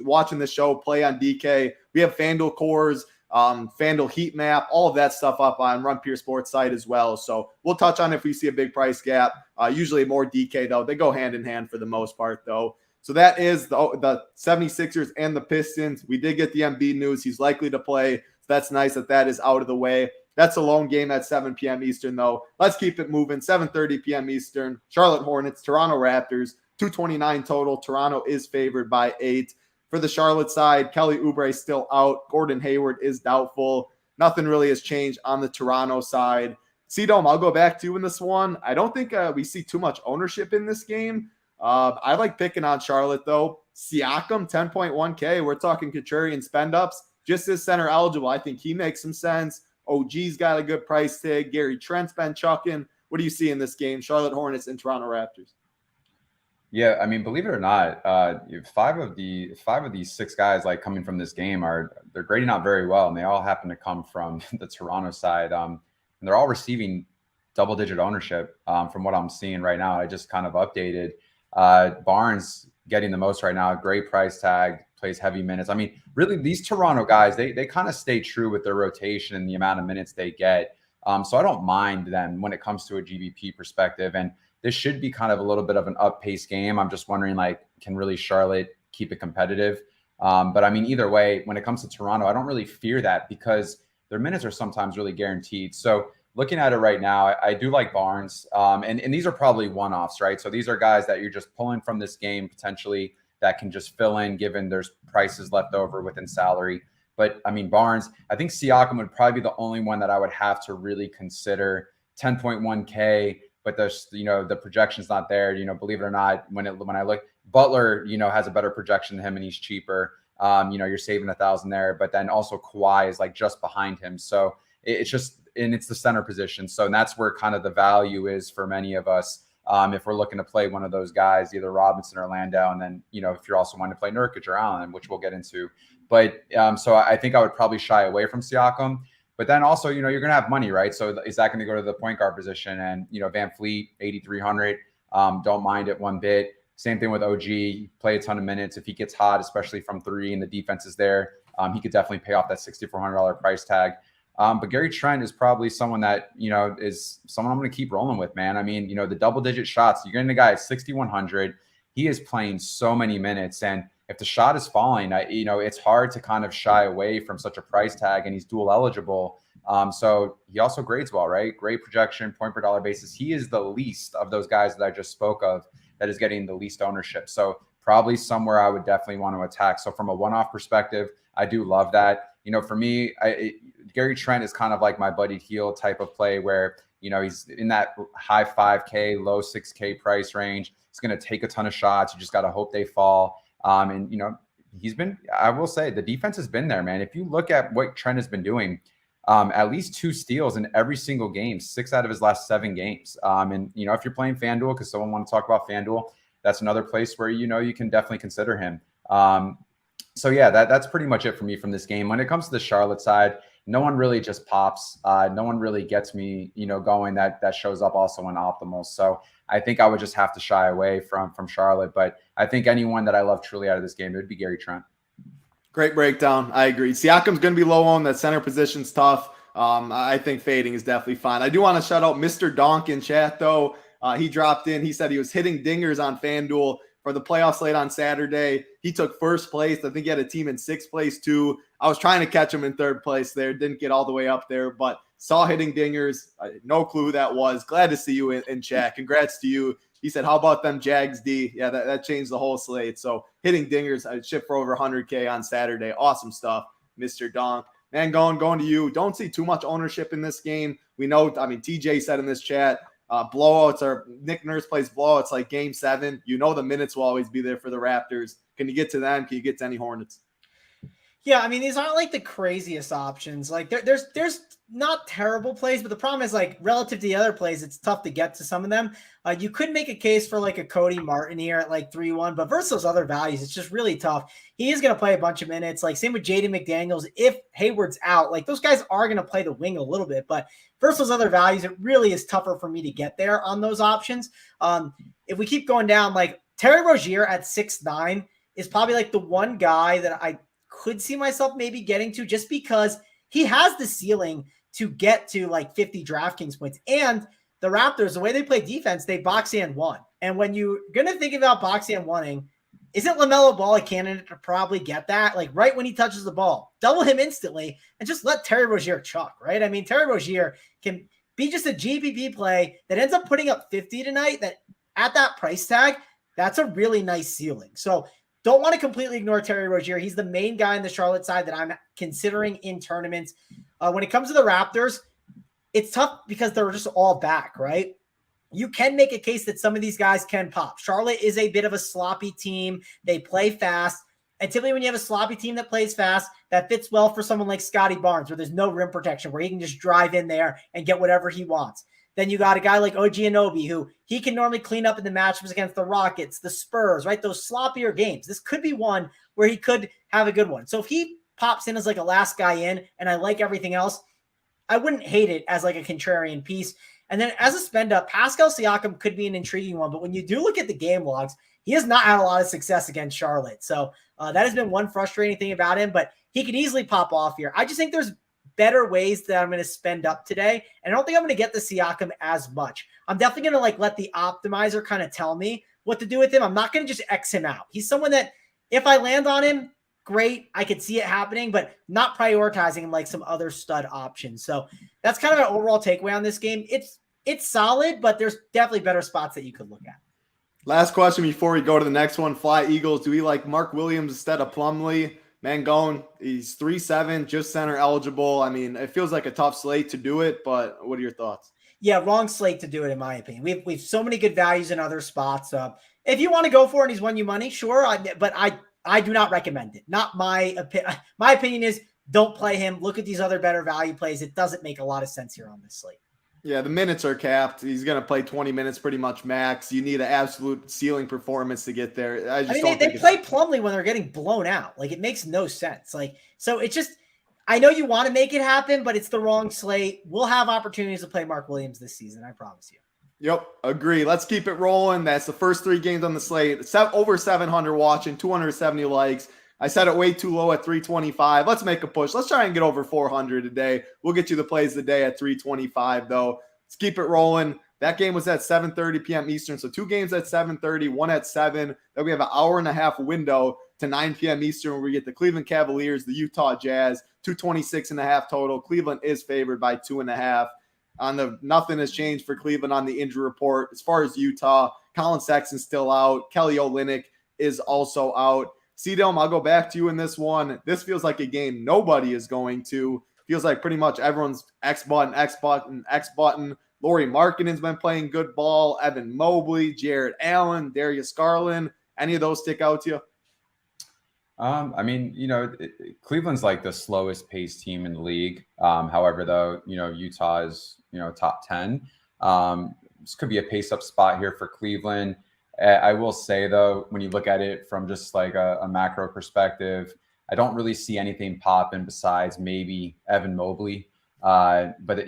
watching the show play on DK. We have FanDuel cores, FanDuel heat map, all of that stuff up on Run Pure Sports site as well. So we'll touch on if we see a big price gap. Usually more DK though. They go hand in hand for the most part though. So that is the 76ers and the Pistons. We did get the Embiid news. He's likely to play. So that's nice that is out of the way. That's a lone game at 7 p.m. Eastern, though. Let's keep it moving. 7:30 p.m. Eastern. Charlotte Hornets, Toronto Raptors, 229 total. Toronto is favored by 8. For the Charlotte side, Kelly Oubre still out. Gordon Hayward is doubtful. Nothing really has changed on the Toronto side. CDome, I'll go back to you in this one. I don't think we see too much ownership in this game. I like picking on Charlotte, though. Siakam, 10.1K. We're talking contrarian spend-ups. Just as center eligible, I think he makes some sense. OG's got a good price tag. Gary Trent's been chucking. What do you see in this game? Charlotte Hornets and Toronto Raptors. Yeah, I mean, believe it or not, 5 of these 6 guys like coming from this game they're grading out very well, and they all happen to come from the Toronto side. And they're all receiving double-digit ownership from what I'm seeing right now. I just kind of updated. Barnes getting the most right now, great price tag, plays heavy minutes. I mean, really, these Toronto guys, they kind of stay true with their rotation and the amount of minutes they get. So I don't mind them when it comes to a GBP perspective. And this should be kind of a little bit of an up-paced game. I'm just wondering, like, can really Charlotte keep it competitive? But I mean, either way, when it comes to Toronto, I don't really fear that because their minutes are sometimes really guaranteed. So looking at it right now, I do like Barnes. And these are probably one-offs, right? So these are guys that you're just pulling from this game potentially that can just fill in given there's prices left over within salary. But I mean, Barnes, I think Siakam would probably be the only one that I would have to really consider. 10.1K, but there's, the projection's not there. Believe it or not, when I look, Butler, has a better projection than him and he's cheaper. You're saving 1,000 there, but then also Kawhi is like just behind him. So it's just, and it's the center position. So that's where kind of the value is for many of us. If we're looking to play one of those guys, either Robinson or Landau, and then, if you're also wanting to play Nurkic or Allen, which we'll get into. But so I think I would probably shy away from Siakam. But then also, you're going to have money, right? So is that going to go to the point guard position? And, Van Fleet, 8,300, don't mind it one bit. Same thing with OG, play a ton of minutes. If he gets hot, especially from 3 and the defense is there, he could definitely pay off that $6,400 price tag. But Gary Trent is probably someone that, is someone I'm going to keep rolling with, man. I mean, the double-digit shots, you're getting a guy at 6,100. He is playing so many minutes. And if the shot is falling, it's hard to kind of shy away from such a price tag, and he's dual eligible. So he also grades well, right? Great projection, point per dollar basis. He is the least of those guys that I just spoke of that is getting the least ownership. So probably somewhere I would definitely want to attack. So from a one-off perspective, I do love that. For me, Gary Trent is kind of like my Buddy Hield type of play where, he's in that high 5K, low 6K price range. He's going to take a ton of shots. You just got to hope they fall. And, I will say the defense has been there, man. If you look at what Trent has been doing, at least 2 steals in every single game, 6 out of his last 7 games. And, if you're playing FanDuel, because someone want to talk about FanDuel, that's another place where, you can definitely consider him. So yeah, that's pretty much it for me from this game. When it comes to the Charlotte side, no one really just pops. No one really gets me, going that shows up also in optimals. So I think I would just have to shy away from Charlotte. But I think anyone that I love truly out of this game, it would be Gary Trent. Great breakdown. I agree. Siakam's going to be low on that center position's tough. I think fading is definitely fine. I do want to shout out Mr. Donk in chat, though. He dropped in. He said he was hitting dingers on FanDuel for the playoff slate on Saturday. He took first place. I think he had a team in 6th place, too. I was trying to catch him in 3rd place there. Didn't get all the way up there, but saw hitting dingers. No clue who that was. Glad to see you in chat. Congrats to you. He said, how about them Jags, D? Yeah, that changed the whole slate. So hitting dingers, I shipped for over 100K on Saturday. Awesome stuff, Mr. Donk. Man, going to you. Don't see too much ownership in this game. We know, TJ said in this chat, blowouts are, Nick Nurse plays blowouts like game 7. The minutes will always be there for the Raptors. Can you get to them? Can you get to any Hornets? Yeah, I mean, these aren't like the craziest options. Like there's not terrible plays, but the problem is like relative to the other plays, it's tough to get to some of them. You could make a case for like a Cody Martin here at like 3-1, but versus those other values, it's just really tough. He is going to play a bunch of minutes. Like same with Jaden McDaniels. If Hayward's out, like those guys are going to play the wing a little bit, but versus those other values, it really is tougher for me to get there on those options. If we keep going down, like Terry Rozier at 6'9" is probably like the one guy that I could see myself maybe getting to, just because he has the ceiling to get to like 50 DraftKings points. And the Raptors, the way they play defense, they box and one. And when you're going to think about box and oneing, isn't LaMelo Ball a candidate to probably get that? Like right when he touches the ball, double him instantly and just let Terry Rozier chuck, right? I mean, Terry Rozier can be just a GPP play that ends up putting up 50 tonight, that at that price tag, that's a really nice ceiling. So don't want to completely ignore Terry Rozier. He's the main guy on the Charlotte side that I'm considering in tournaments. When it comes to the Raptors, it's tough because they're just all back, right? You can make a case that some of these guys can pop. Charlotte is a bit of a sloppy team. They play fast. And typically when you have a sloppy team that plays fast, that fits well for someone like Scotty Barnes, where there's no rim protection, where he can just drive in there and get whatever he wants. Then you got a guy like OG Anunoby, who he can normally clean up in the matchups against the Rockets, the Spurs, right? Those sloppier games. This could be one where he could have a good one. So if he pops in as like a last guy in, and I like everything else, I wouldn't hate it as like a contrarian piece. And then as a spend up, Pascal Siakam could be an intriguing one. But when you do look at the game logs, he has not had a lot of success against Charlotte. So that has been one frustrating thing about him, but he could easily pop off here. I just think there's better ways that I'm going to spend up today. And I don't think I'm going to get the Siakam as much. I'm definitely going to like let the optimizer kind of tell me what to do with him. I'm not going to just X him out. He's someone that if I land on him, great, I could see it happening, but not prioritizing him like some other stud options. So that's kind of an overall takeaway on this game. It's solid, but there's definitely better spots that you could look at. Last question before we go to the next one. Fly Eagles, do we like Mark Williams instead of Plumlee? Mangone, he's 3'7", just center eligible. I mean, it feels like a tough slate to do it, but what are your thoughts? Yeah, wrong slate to do it, in my opinion. We've so many good values in other spots. If you want to go for it and he's won you money, sure. But I do not recommend it. Not my opinion. My opinion is don't play him. Look at these other better value plays. It doesn't make a lot of sense here on this slate. Yeah, the minutes are capped. He's going to play 20 minutes pretty much max. You need an absolute ceiling performance to get there. I mean, they play Plumlee when they're getting blown out. Like, it makes no sense. Like, so it's just, I know you want to make it happen, but it's the wrong slate. We'll have opportunities to play Mark Williams this season. I promise you. Yep, agree. Let's keep it rolling. That's the first 3 games on the slate. It's over 700 watching, 270 likes. I set it way too low at 325. Let's make a push. Let's try and get over 400 today. We'll get you the plays today at 325, though. Let's keep it rolling. That game was at 7:30 p.m. Eastern. So 2 games at 7:30, 1 at 7. Then we have an hour and a half window to 9 p.m. Eastern where we get the Cleveland Cavaliers, the Utah Jazz, 226.5 total. Cleveland is favored by 2.5. On the nothing has changed for Cleveland on the injury report. As far as Utah, Colin Sexton's still out. Kelly Olynyk is also out. CDome, I'll go back to you in this one. This feels like a game nobody is going to. Feels like pretty much everyone's X button, X button, X button. Lauri Markkanen's been playing good ball. Evan Mobley, Jared Allen, Darius Garland. Any of those stick out to you? I mean, Cleveland's like the slowest paced team in the league. However, though, Utah is, top 10. This could be a pace up spot here for Cleveland. I will say, though, when you look at it from just like a macro perspective, I don't really see anything popping besides maybe Evan Mobley. But,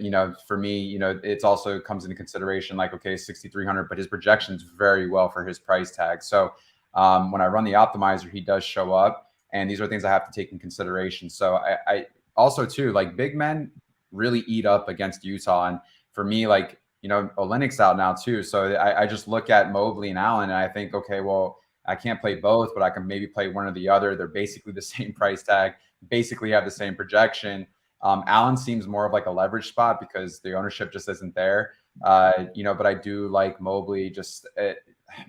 for me, it also comes into consideration like, okay, 6,300, but his projection's very well for his price tag. So when I run the optimizer, he does show up, and these are things I have to take in consideration. So I also, too, like big men really eat up against Utah. And for me, like, Olynyk's out now too. So I just look at Mobley and Allen and I think, okay, well, I can't play both, but I can maybe play one or the other. They're basically the same price tag, basically have the same projection. Allen seems more of like a leverage spot because the ownership just isn't there. But I do like Mobley just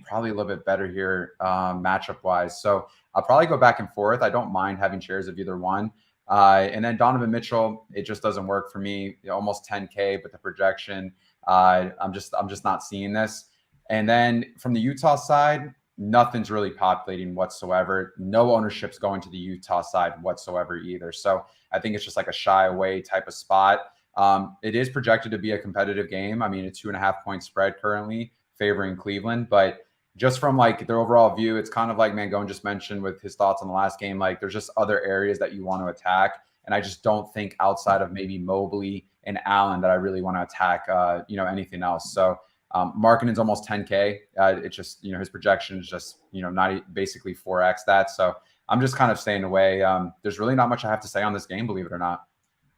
probably a little bit better here matchup wise. So I'll probably go back and forth. I don't mind having shares of either one. And then Donovan Mitchell, it just doesn't work for me. Almost 10K, but the projection, I'm just not seeing this. And then from the Utah side, nothing's really populating whatsoever. No ownership's going to the Utah side whatsoever either. So I think it's just like a shy away type of spot. It is projected to be a competitive game. I mean, a 2.5-point spread currently favoring Cleveland, but just from like their overall view, it's kind of like Mangone just mentioned with his thoughts on the last game. Like there's just other areas that you want to attack. And I just don't think outside of maybe Mobley and Allen that I really want to attack, anything else. So Markkanen's almost 10K. It's just, his projection is just, not basically 4X that. So I'm just kind of staying away. There's really not much I have to say on this game, believe it or not.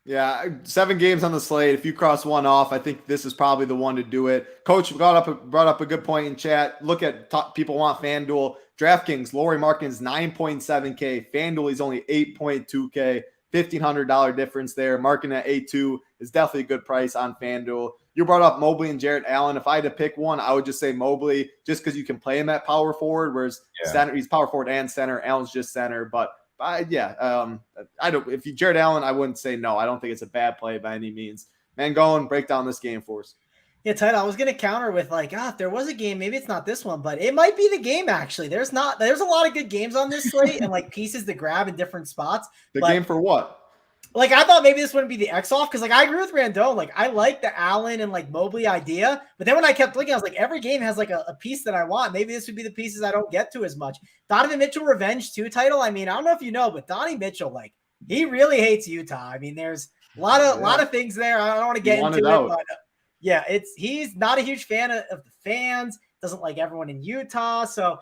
Yeah, 7 games on the slate. If you cross one off, I think this is probably the one to do it. Coach brought up a good point in chat. Look at people want FanDuel. DraftKings, Lauri Markkanen's 9.7K. FanDuel, he's only 8.2K. $1,500 difference there. Markkanen at 8.2 is definitely a good price on FanDuel. You brought up Mobley and Jarrett Allen. If I had to pick one, I would just say Mobley, just because you can play him at power forward, whereas center, he's power forward and center. Allen's just center, but I don't. If you Jared Allen, I wouldn't say no. I don't think it's a bad play by any means. Mangone, break down this game for us. Yeah, Title. I was gonna counter with if there was a game, maybe it's not this one, but it might be the game. Actually, there's a lot of good games on this slate and like pieces to grab in different spots. Game for what? Like I thought maybe this wouldn't be the X off because I agree with Randone. Like I like the Allen and like Mobley idea, but then when I kept looking, I was like, every game has like a piece that I want. Maybe this would be the pieces I don't get to as much. Donovan Mitchell revenge 2 title. I mean, I don't know if you know, but Donnie Mitchell, like he really hates Utah. I mean, there's a lot of things there. I don't want to get into it, but he's not a huge fan of the fans. Doesn't like everyone in Utah. So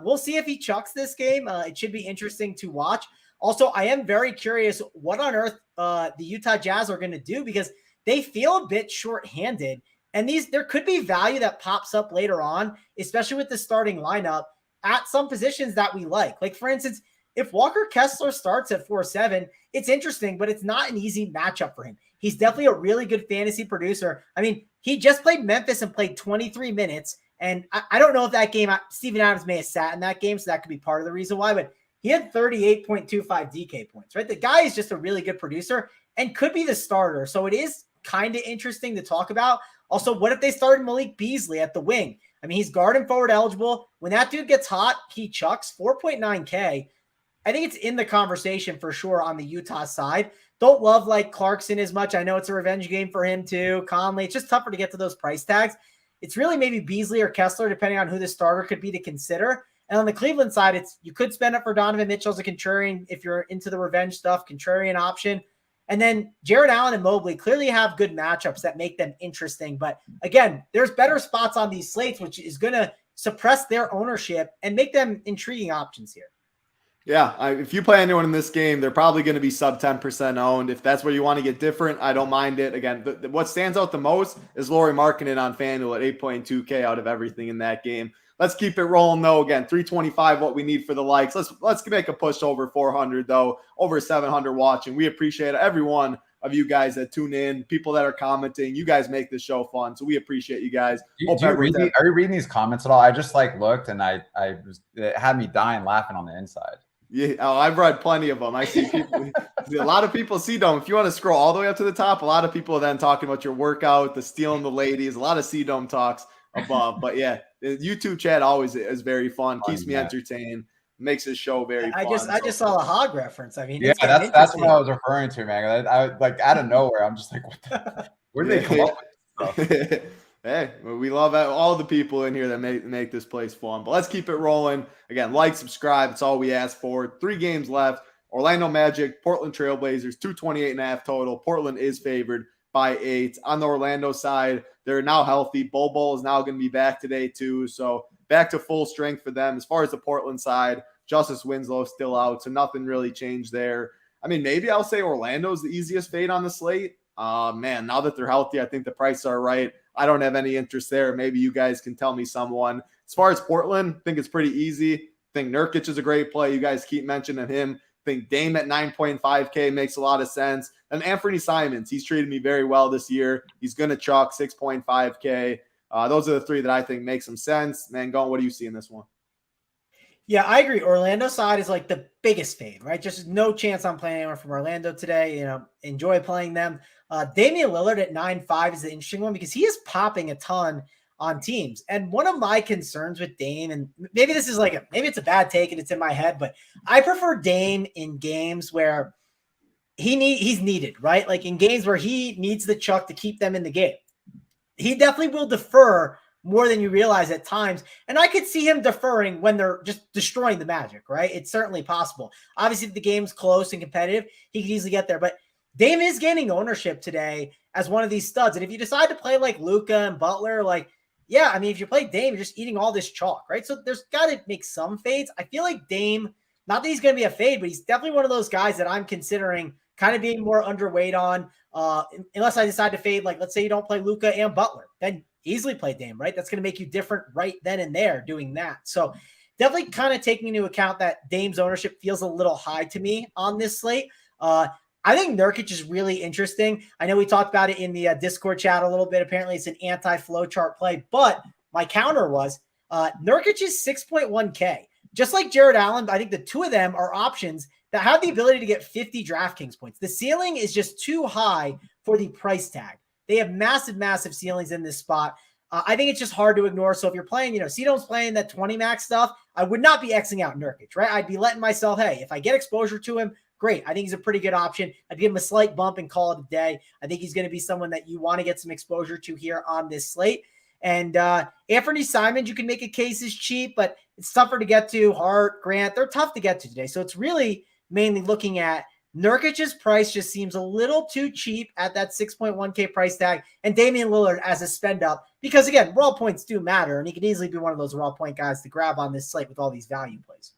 we'll see if he chucks this game. It should be interesting to watch. Also, I am very curious what on earth the Utah Jazz are going to do because they feel a bit shorthanded. And there could be value that pops up later on, especially with the starting lineup at some positions that we like. Like, for instance, if Walker Kessler starts at 4-7, it's interesting, but it's not an easy matchup for him. He's definitely a really good fantasy producer. I mean, he just played Memphis and played 23 minutes. And I don't know if that game, Steven Adams may have sat in that game, so that could be part of the reason why, but he had 38.25 DK points, right? The guy is just a really good producer and could be the starter. So it is kind of interesting to talk about. Also, what if they started Malik Beasley at the wing? I mean, he's guard and forward eligible. When that dude gets hot, he chucks 4.9K. I think it's in the conversation for sure on the Utah side. Don't love like Clarkson as much. I know it's a revenge game for him too. Conley, it's just tougher to get to those price tags. It's really maybe Beasley or Kessler, depending on who the starter could be to consider. And on the Cleveland side, you could spend it for Donovan Mitchell as a contrarian if you're into the revenge stuff, contrarian option. And then Jared Allen and Mobley clearly have good matchups that make them interesting. But again, there's better spots on these slates, which is going to suppress their ownership and make them intriguing options here. Yeah, if you play anyone in this game, they're probably going to be sub 10% owned. If that's where you want to get different, I don't mind it. Again, what stands out the most is Lauri Markkanen on FanDuel at 8.2K out of everything in that game. Let's keep it rolling, though. Again, 325, what we need for the likes. Let's make a push over 400, though, over 700 watching. We appreciate every one of you guys that tune in, people that are commenting. You guys make this show fun, so we appreciate you guys. Are you reading these comments at all? I just looked, and it had me dying laughing on the inside. Yeah, I've read plenty of them. I see people, a lot of people CDome. If you want to scroll all the way up to the top, a lot of people are then talking about your workout, the stealing the ladies, a lot of CDome talks above. But yeah, the YouTube chat always is very fun, keeps me entertained, makes this show very fun. I just saw a hog reference. I mean, yeah, that's what I was referring to, man. I like out of nowhere, I'm just like, where did they come up with this stuff? Hey, we love all the people in here that make this place fun. But let's keep it rolling. Again, like, subscribe. It's all we ask for. 3 games left. Orlando Magic, Portland Trailblazers, 228.5 total. Portland is favored by 8. On the Orlando side, they're now healthy. Bol is now going to be back today too. So back to full strength for them. As far as the Portland side, Justice Winslow still out. So nothing really changed there. I mean, maybe I'll say Orlando's the easiest fade on the slate. Man, now that they're healthy, I think the prices are right. I don't have any interest there. Maybe you guys can tell me someone. As far as Portland, I think it's pretty easy. I think Nurkic is a great play. You guys keep mentioning him. I think Dame at 9.5K makes a lot of sense. And Anthony Simons, he's treated me very well this year. He's going to chalk 6.5K. Those are the 3 that I think make some sense. Mangone, what do you see in this one? Yeah, I agree. Orlando side is like the biggest fade, right? Just no chance I'm playing anyone from Orlando today. Enjoy playing them. Damian Lillard at 9.5 is the interesting one because he is popping a ton on teams. And one of my concerns with Dame, and maybe this is maybe it's a bad take and it's in my head, but I prefer Dame in games where he's needed, right? Like in games where he needs the chuck to keep them in the game. He definitely will defer more than you realize at times. And I could see him deferring when they're just destroying the Magic, right? It's certainly possible. Obviously, if the game's close and competitive, he could easily get there. But Dame is gaining ownership today as one of these studs. And if you decide to play like Luka and Butler, yeah, I mean, if you play Dame, you're just eating all this chalk, right? So there's got to make some fades. I feel like Dame, not that he's going to be a fade, but he's definitely one of those guys that I'm considering kind of being more underweight on, unless I decide to fade. Like, let's say you don't play Luka and Butler, then easily play Dame, right? That's going to make you different right then and there doing that. So definitely kind of taking into account that Dame's ownership feels a little high to me on this slate. I think Nurkic is really interesting. I know we talked about it in the Discord chat a little bit. Apparently it's an anti-flow chart play, but my counter was Nurkic is 6.1K. Just like Jared Allen, I think the two of them are options that have the ability to get 50 DraftKings points. The ceiling is just too high for the price tag. They have massive, massive ceilings in this spot. I think it's just hard to ignore. So if you're playing, CDome's playing that 20 max stuff, I would not be Xing out Nurkic, right? I'd be letting myself, hey, if I get exposure to him, great. I think he's a pretty good option. I'd give him a slight bump and call it a day. I think he's going to be someone that you want to get some exposure to here on this slate. And Anthony Simons, you can make a case is cheap, but it's tougher to get to. Hart, Grant, they're tough to get to today. So it's really mainly looking at Nurkic's price just seems a little too cheap at that 6.1K price tag, and Damian Lillard as a spend up because, again, raw points do matter, and he could easily be one of those raw point guys to grab on this slate with all these value plays.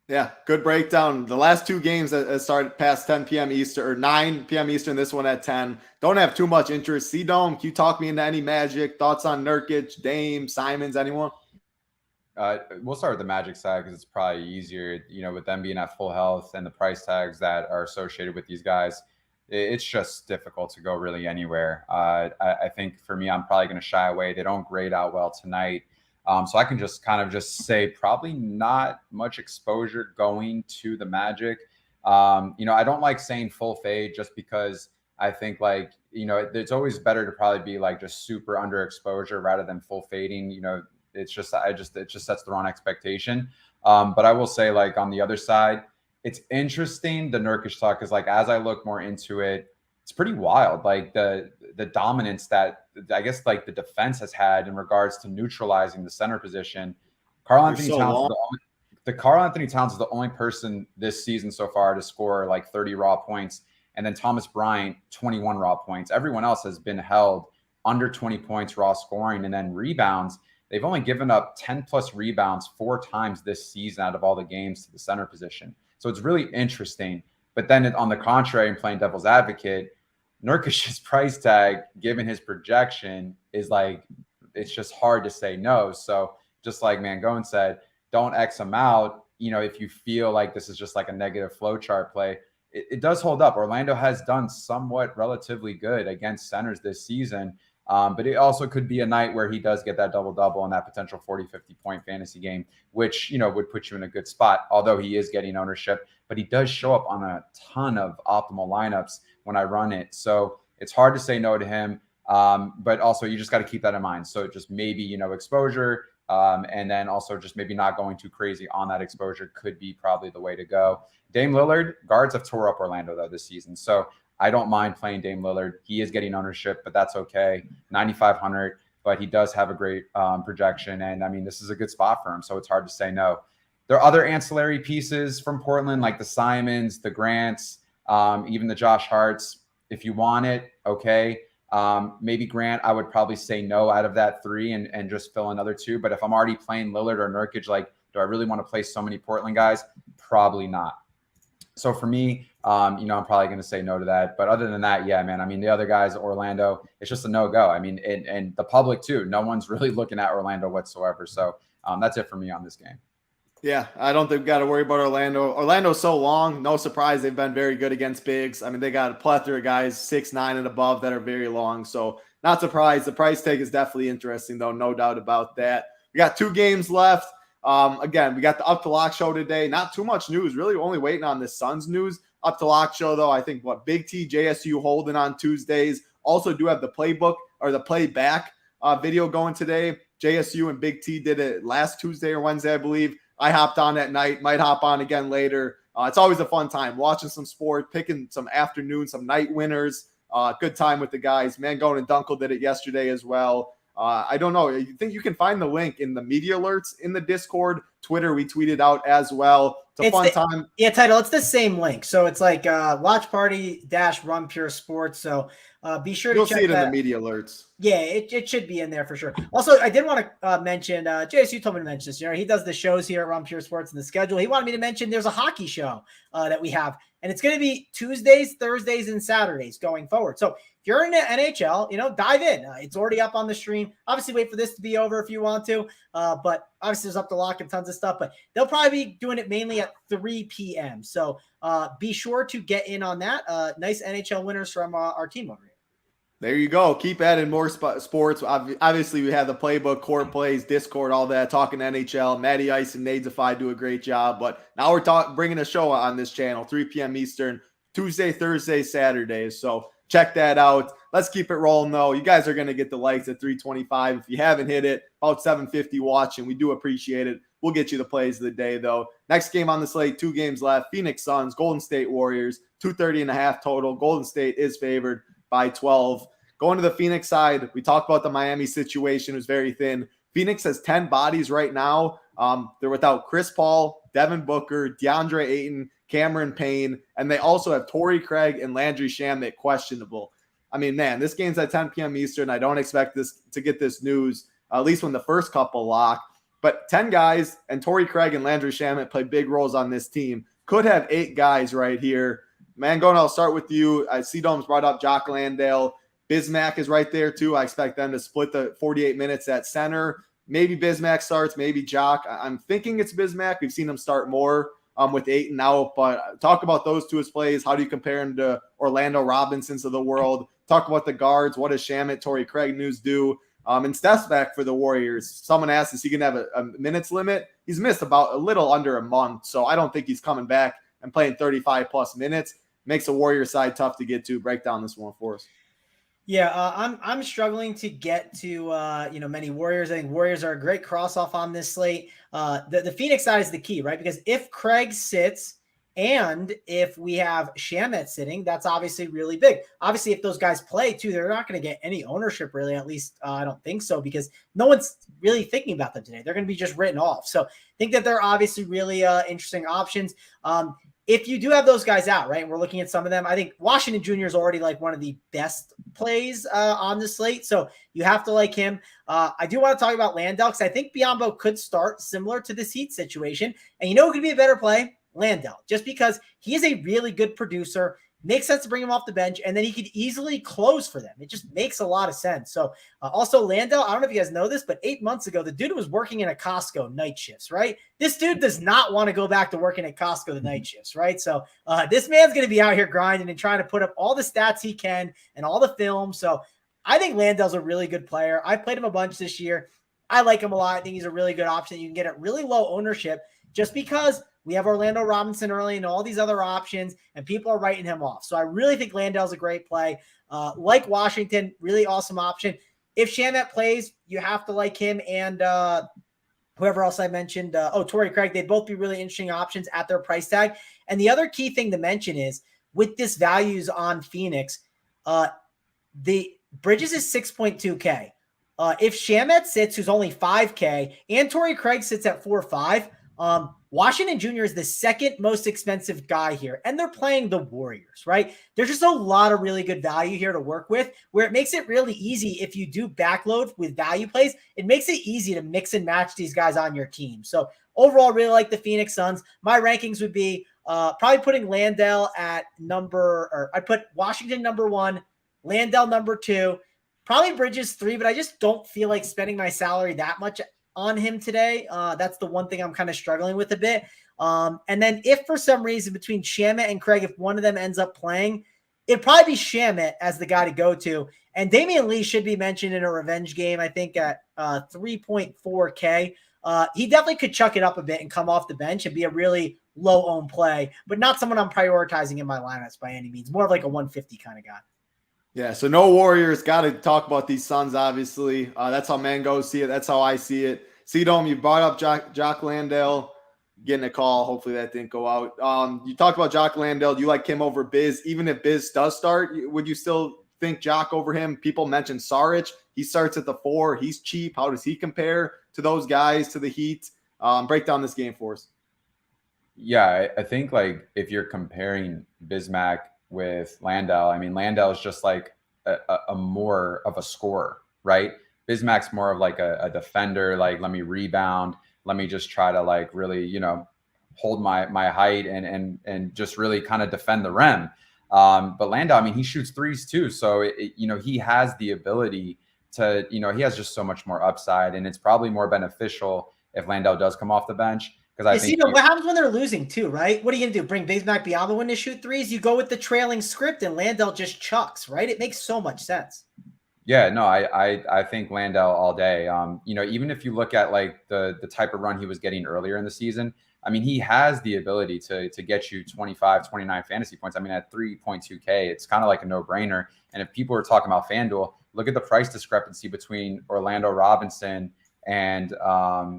Yeah, good breakdown. The last two games that started past 10 p.m. Eastern or 9 p.m. Eastern, this one at 10. Don't have too much interest. CDome, can you talk me into any Magic? Thoughts on Nurkic, Dame, Simons, anyone? We'll start with the Magic side because it's probably easier, with them being at full health and the price tags that are associated with these guys. It's just difficult to go really anywhere. I think for me, I'm probably going to shy away. They don't grade out well tonight. So I can just kind of say probably not much exposure going to the Magic. I don't like saying full fade just because I think it's always better to probably be just super underexposure rather than full fading. It just sets the wrong expectation. But I will say on the other side, it's interesting, the Nurkic talk, because as I look more into it, it's pretty wild. The dominance that I guess the defense has had in regards to neutralizing the center position. Karl Anthony Towns is the only person this season so far to score 30 raw points. And then Thomas Bryant, 21 raw points. Everyone else has been held under 20 points raw scoring. And then rebounds, they've only given up 10 plus rebounds 4 times this season out of all the games to the center position. So it's really interesting. But then on the contrary, and playing devil's advocate, Nurkic's price tag, given his projection, is it's just hard to say no. So just like Mangone said, don't X him out. If you feel like this is just a negative flow chart play, it does hold up. Orlando has done somewhat relatively good against centers this season. But it also could be a night where he does get that double-double and that potential 40, 50-point fantasy game, which, would put you in a good spot, although he is getting ownership. But he does show up on a ton of optimal lineups when I run it. So it's hard to say no to him. But also you just got to keep that in mind. So just maybe, exposure, and then also just maybe not going too crazy on that exposure could be probably the way to go. Dame Lillard, guards have tore up Orlando, though, this season. So I don't mind playing Dame Lillard. He is getting ownership, but that's okay. 9,500, but he does have a great projection. And I mean, this is a good spot for him. So it's hard to say no. There are other ancillary pieces from Portland, like the Simons, the Grants, even the Josh Harts. If you want it, okay. Maybe Grant, I would probably say no out of that 3 and just fill another 2. But if I'm already playing Lillard or Nurkic, do I really want to play so many Portland guys? Probably not. So for me, I'm probably going to say no to that. But other than that, yeah, man, I mean, the other guys, Orlando, it's just a no-go. I mean, and the public too, no one's really looking at Orlando whatsoever. So that's it for me on this game. Yeah, I don't think we've got to worry about Orlando. Orlando's so long. No surprise. They've been very good against bigs. I mean, they got a plethora of guys 6'9" and above that are very long. So not surprised. The price tag is definitely interesting, though. No doubt about that. We got 2 games left. Again, we got the Up to Lock show today. Not too much news. Really only waiting on the Suns news. Up to Lock show, though, I think Big T, JSU holding on Tuesdays. Also do have the playbook or the playback video going today. JSU and Big T did it last Tuesday or Wednesday, I believe. I hopped on at night, might hop on again later. It's always a fun time watching some sport, picking some afternoon, some night winners. Good time with the guys. Mangone and Dunkel did it yesterday as well. I don't know. You think you can find the link in the media alerts in the Discord? Twitter, we tweeted out as well. It's a fun time. Yeah, title. It's the same link. So it's like Watch Party - Run Pure Sports. So be sure to check that. You'll see it in the media alerts. Yeah, it should be in there for sure. Also, I did want to mention, JSU told me to mention this. He does the shows here at Run Pure Sports in the schedule. He wanted me to mention there's a hockey show that we have, and it's going to be Tuesdays, Thursdays, and Saturdays going forward. So if you're in the NHL, dive in. It's already up on the stream. Obviously, wait for this to be over if you want to, but obviously there's up to lock and tons of stuff, but they'll probably be doing it mainly at 3 p.m. So be sure to get in on that. Nice NHL winners from our team over here. There you go. Keep adding more sports. Obviously, we have the playbook, court plays, Discord, all that, talking NHL. Matty Ice and Nadesify do a great job. But now we're bringing a show on this channel, 3 p.m. Eastern, Tuesday, Thursday, Saturdays. So check that out. Let's keep it rolling, though. You guys are going to get the likes at 325. If you haven't hit it, about 750 watching. We do appreciate it. We'll get you the plays of the day, though. Next game on the slate, 2 games left. Phoenix Suns, Golden State Warriors, 230.5 total. Golden State is favored by 12. Going to the Phoenix side, we talked about the Miami situation. It was very thin. Phoenix has 10 bodies right now. They're without Chris Paul, Devin Booker, DeAndre Ayton, Cameron Payne, and they also have Torrey Craig and Landry Shamet questionable. I mean, man, this game's at 10 p.m. Eastern. I don't expect this to get this news, at least when the first couple lock. But 10 guys, and Torrey Craig and Landry Shamet play big roles on this team. Could have 8 guys right here. Mangone, I'll start with you. CDome's brought up Jock Landale. Bismack is right there, too. I expect them to split the 48 minutes at center. Maybe Bismack starts, maybe Jock. I'm thinking it's Bismack. We've seen him start more with Ayton out. But talk about those two as plays. How do you compare him to Orlando Robinsons of the world? Talk about the guards. What does Shamet, Torrey Craig news do? And Steph's back for the Warriors. Someone asked, is he going to have a minutes limit? He's missed about a little under a month, so I don't think he's coming back and playing 35-plus minutes. Makes the Warrior side tough to get to. Break down this one for us. Yeah, I'm struggling to get to many Warriors. I think Warriors are a great cross-off on this slate. The Phoenix side is the key, right? Because if Craig sits and if we have Shamet sitting, that's obviously really big. Obviously, if those guys play too, they're not going to get any ownership really, at least I don't think so, because no one's really thinking about them today. They're going to be just written off. So I think that they're obviously really interesting options. If you do have those guys out, right, and we're looking at some of them, I think Washington Jr. is already like one of the best plays on the slate. So you have to like him. I do want to talk about Landale because I think Biyombo could start similar to this Heat situation. And who could be a better play? Landale, just because he is a really good producer. Makes sense to bring him off the bench, and then he could easily close for them. It just makes a lot of sense. So also Landale, I don't know if you guys know this, but 8 months ago, the dude was working in a Costco night shifts, right? This dude does not want to go back to working at Costco the night shifts, right? So this man's going to be out here grinding and trying to put up all the stats he can and all the film. So I think Landale's a really good player. I played him a bunch this year. I like him a lot. I think he's a really good option. You can get at really low ownership just because we have Orlando Robinson early and all these other options, and people are writing him off. So I really think Landale's a great play. Like Washington, really awesome option. If Shamet plays, you have to like him and whoever else I mentioned. Torrey Craig, they'd both be really interesting options at their price tag. And the other key thing to mention is with this values on Phoenix, the Bridges is 6.2K. If Shamet sits, who's only 5K, and Torrey Craig sits at 4.5, Washington Jr. is the second most expensive guy here, and they're playing the Warriors, right? There's just a lot of really good value here to work with, where it makes it really easy if you do backload with value plays. It makes it easy to mix and match these guys on your team. So overall, really like the Phoenix Suns. My rankings would be probably putting Landale at I'd put Washington number 1, Landale number 2, probably Bridges 3, but I just don't feel like spending my salary that much on him today. That's the one thing I'm kind of struggling with a bit. And then if for some reason between Shamet and Craig, if one of them ends up playing, it'd probably be Shamet as the guy to go to. And Damian Lee should be mentioned in a revenge game, I think at 3.4K. He definitely could chuck it up a bit and come off the bench and be a really low-owned play, but not someone I'm prioritizing in my lineups by any means. More of like a 150 kind of guy. Yeah, so no Warriors. Got to talk about these Suns, obviously. That's how Mango see it. That's how I see it. CDome, you brought up Jock Landale getting a call. Hopefully that didn't go out. You talked about Jock Landale. Do you like him over Biz? Even if Biz does start, would you still think Jock over him? People mentioned Saric. He starts at the 4. He's cheap. How does he compare to those guys, to the Heat? Break down this game for us. Yeah, I think like if you're comparing Bismack with Landau, I mean, Landau is just like a more of a scorer, right? Bismack's more of like a defender, like let me rebound, let me just try to like really, hold my height and just really kind of defend the rim. But Landau, I mean, he shoots threes too. So, he has the ability to, he has just so much more upside, and it's probably more beneficial if Landau does come off the bench. Because I think what happens when they're losing too, right? What are you gonna do? Bring Bismack Biyombo when to shoot threes? You go with the trailing script, and Landale just chucks, right? It makes so much sense. Yeah, no, I think Landau all day. Even if you look at like the type of run he was getting earlier in the season, I mean, he has the ability to get you 25, 29 fantasy points. I mean, at 3.2K, it's kind of like a no-brainer. And if people are talking about FanDuel, look at the price discrepancy between Orlando Robinson and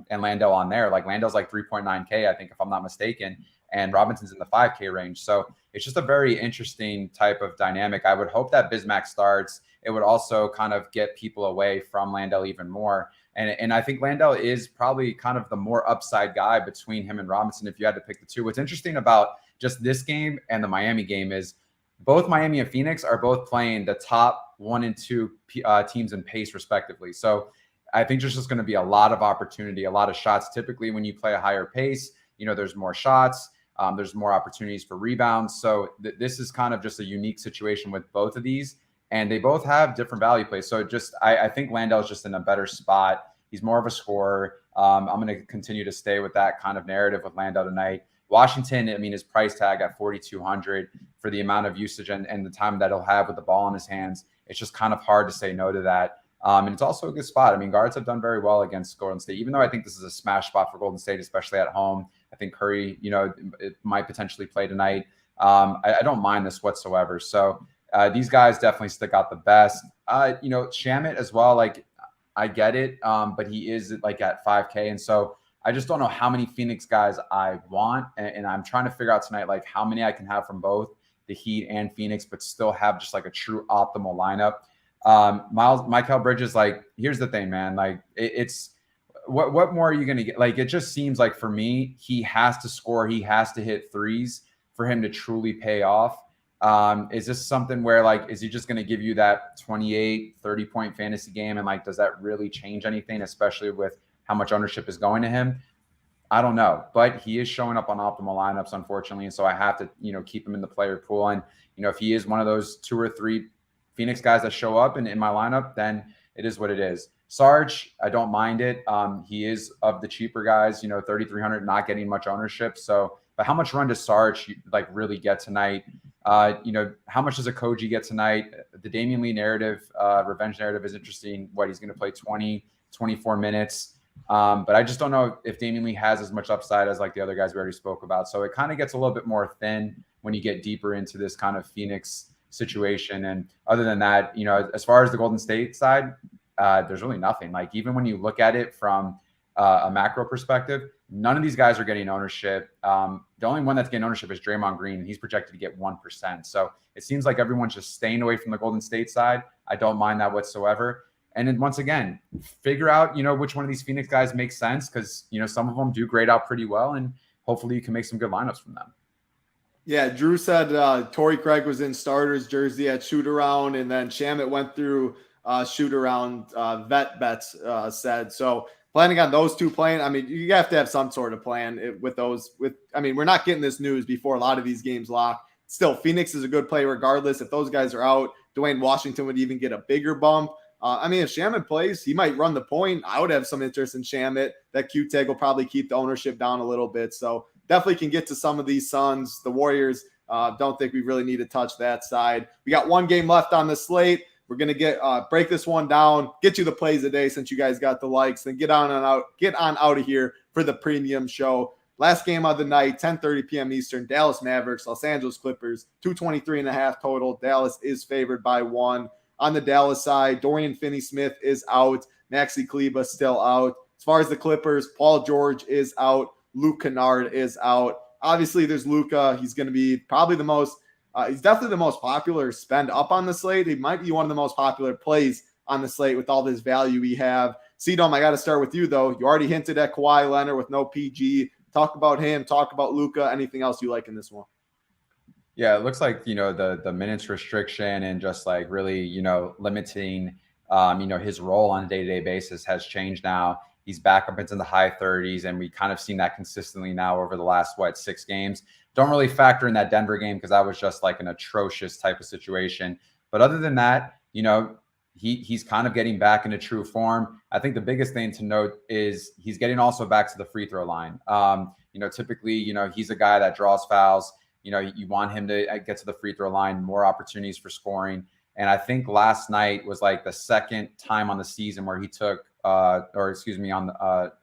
Landau on there. Like Landau's like 3.9K, I think, if I'm not mistaken, and Robinson's in the 5K range. So it's just a very interesting type of dynamic. I would hope that Bismack starts. It would also kind of get people away from Landau even more. And I think Landau is probably kind of the more upside guy between him and Robinson if you had to pick the two. What's interesting about just this game and the Miami game is both Miami and Phoenix are both playing the top 1 and 2 teams in pace respectively. So I think there's just going to be a lot of opportunity, a lot of shots. Typically, when you play a higher pace, there's more shots. There's more opportunities for rebounds. So this is kind of just a unique situation with both of these, and they both have different value plays. So I think Landau is just in a better spot. He's more of a scorer. I'm going to continue to stay with that kind of narrative with Landau tonight. Washington, I mean, his price tag at 4,200 for the amount of usage and the time that he'll have with the ball in his hands. It's just kind of hard to say no to that. And it's also a good spot. I mean, guards have done very well against Golden State, even though I think this is a smash spot for Golden State, especially at home. I think Curry, it might potentially play tonight. I don't mind this whatsoever. So these guys definitely stick out the best. Shamet as well, like I get it, but he is like at 5K. And so I just don't know how many Phoenix guys I want. And I'm trying to figure out tonight, like how many I can have from both the Heat and Phoenix, but still have just like a true optimal lineup. Mikal Bridges, like, here's the thing, man. Like, it's what more are you going to get? Like, it just seems like for me, he has to score. He has to hit threes for him to truly pay off. Is this something where, like, is he just going to give you that 28, 30-point fantasy game? And, like, does that really change anything, especially with how much ownership is going to him? I don't know. But he is showing up on optimal lineups, unfortunately. And so I have to, keep him in the player pool. And, if he is one of those 2 or 3 Phoenix guys that show up in my lineup, then it is what it is. Sarge, I don't mind it. He is of the cheaper guys, 3,300, not getting much ownership. So, but how much run does Sarge like really get tonight? How much does a Koji get tonight? The Damian Lee narrative, revenge narrative is interesting. What he's going to play 20, 24 minutes. But I just don't know if Damian Lee has as much upside as like the other guys we already spoke about. So it kind of gets a little bit more thin when you get deeper into this kind of Phoenix situation. And other than that, as far as the Golden State side, there's really nothing. Like, even when you look at it from a macro perspective, none of these guys are getting ownership. The only one that's getting ownership is Draymond Green, and he's projected to get 1%. So it seems like everyone's just staying away from the Golden State side. I don't mind that whatsoever. And then once again, figure out, which one of these Phoenix guys makes sense, because, some of them do grade out pretty well, and hopefully you can make some good lineups from them. Yeah, Drew said Torrey Craig was in starters jersey at shoot around, and then Shamet went through shoot around vet bets said. So planning on those two playing, I mean, you have to have some sort of plan with those. We're not getting this news before a lot of these games lock. Still, Phoenix is a good play regardless. If those guys are out, Dwayne Washington would even get a bigger bump. If Shamet plays, he might run the point. I would have some interest in Shamet. That Q-tag will probably keep the ownership down a little bit. So definitely can get to some of these Suns. The Warriors, don't think we really need to touch that side. We got one game left on the slate. We're going to break this one down, get you the plays a day since you guys got the likes, and get on out of here for the premium show. Last game of the night, 10:30 p.m. Eastern, Dallas Mavericks, Los Angeles Clippers, 223.5 total. Dallas is favored by 1. On the Dallas side, Dorian Finney-Smith is out. Maxi Kleber still out. As far as the Clippers, Paul George is out. Luke Kennard is out. Obviously, there's Luka. He's going to be probably the most he's definitely the most popular spend up on the slate. He might be one of the most popular plays on the slate with all this value we have. CDome, I got to start with you, though. You already hinted at Kawhi Leonard with no PG. Talk about him. Talk about Luka. Anything else you like in this one? Yeah, it looks like, the minutes restriction and just like really, limiting, his role on a day-to-day basis has changed now. He's back up into the high 30s, and we kind of seen that consistently now over the last, 6 games. Don't really factor in that Denver game because that was just like an atrocious type of situation. But other than that, he's kind of getting back into true form. I think the biggest thing to note is he's getting also back to the free throw line. Typically, he's a guy that draws fouls. You want him to get to the free throw line, more opportunities for scoring. And I think last night was like the second time on the season where he took,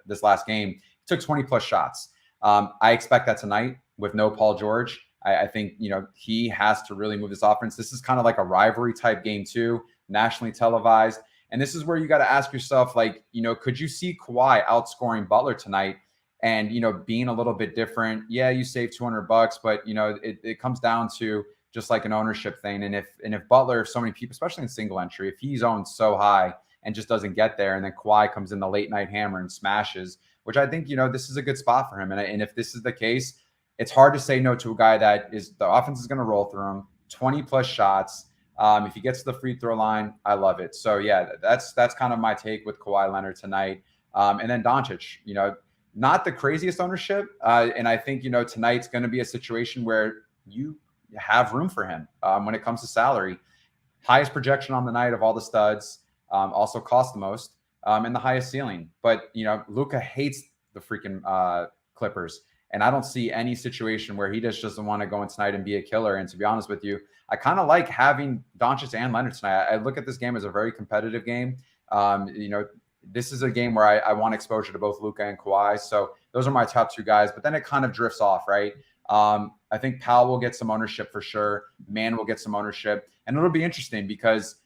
this last game, he took 20 plus shots. I expect that tonight with no Paul George. I think, he has to really move this offense. This is kind of like a rivalry type game too, nationally televised. And this is where you got to ask yourself, could you see Kawhi outscoring Butler tonight and, being a little bit different? Yeah, you save $200, but, it comes down to just like an ownership thing. And if Butler, so many people, especially in single entry, if he's owned so high and just doesn't get there, and then Kawhi comes in the late night hammer and smashes, which I think, this is a good spot for him. And if this is the case, it's hard to say no to a guy that is the offense is going to roll through him, 20 plus shots. If he gets to the free throw line, I love it. So yeah, that's kind of my take with Kawhi Leonard tonight. And then Doncic, not the craziest ownership. And I think, tonight's going to be a situation where you have room for him when it comes to salary. Highest projection on the night of all the studs, also cost the most, and the highest ceiling. But, Luka hates the freaking Clippers. And I don't see any situation where he just doesn't want to go in tonight and be a killer. And to be honest with you, I kind of like having Doncic and Leonard tonight. I look at this game as a very competitive game. This is a game where I want exposure to both Luka and Kawhi. So those are my top 2 guys. But then it kind of drifts off, right? I think Powell will get some ownership for sure. Man will get some ownership. And it'll be interesting because,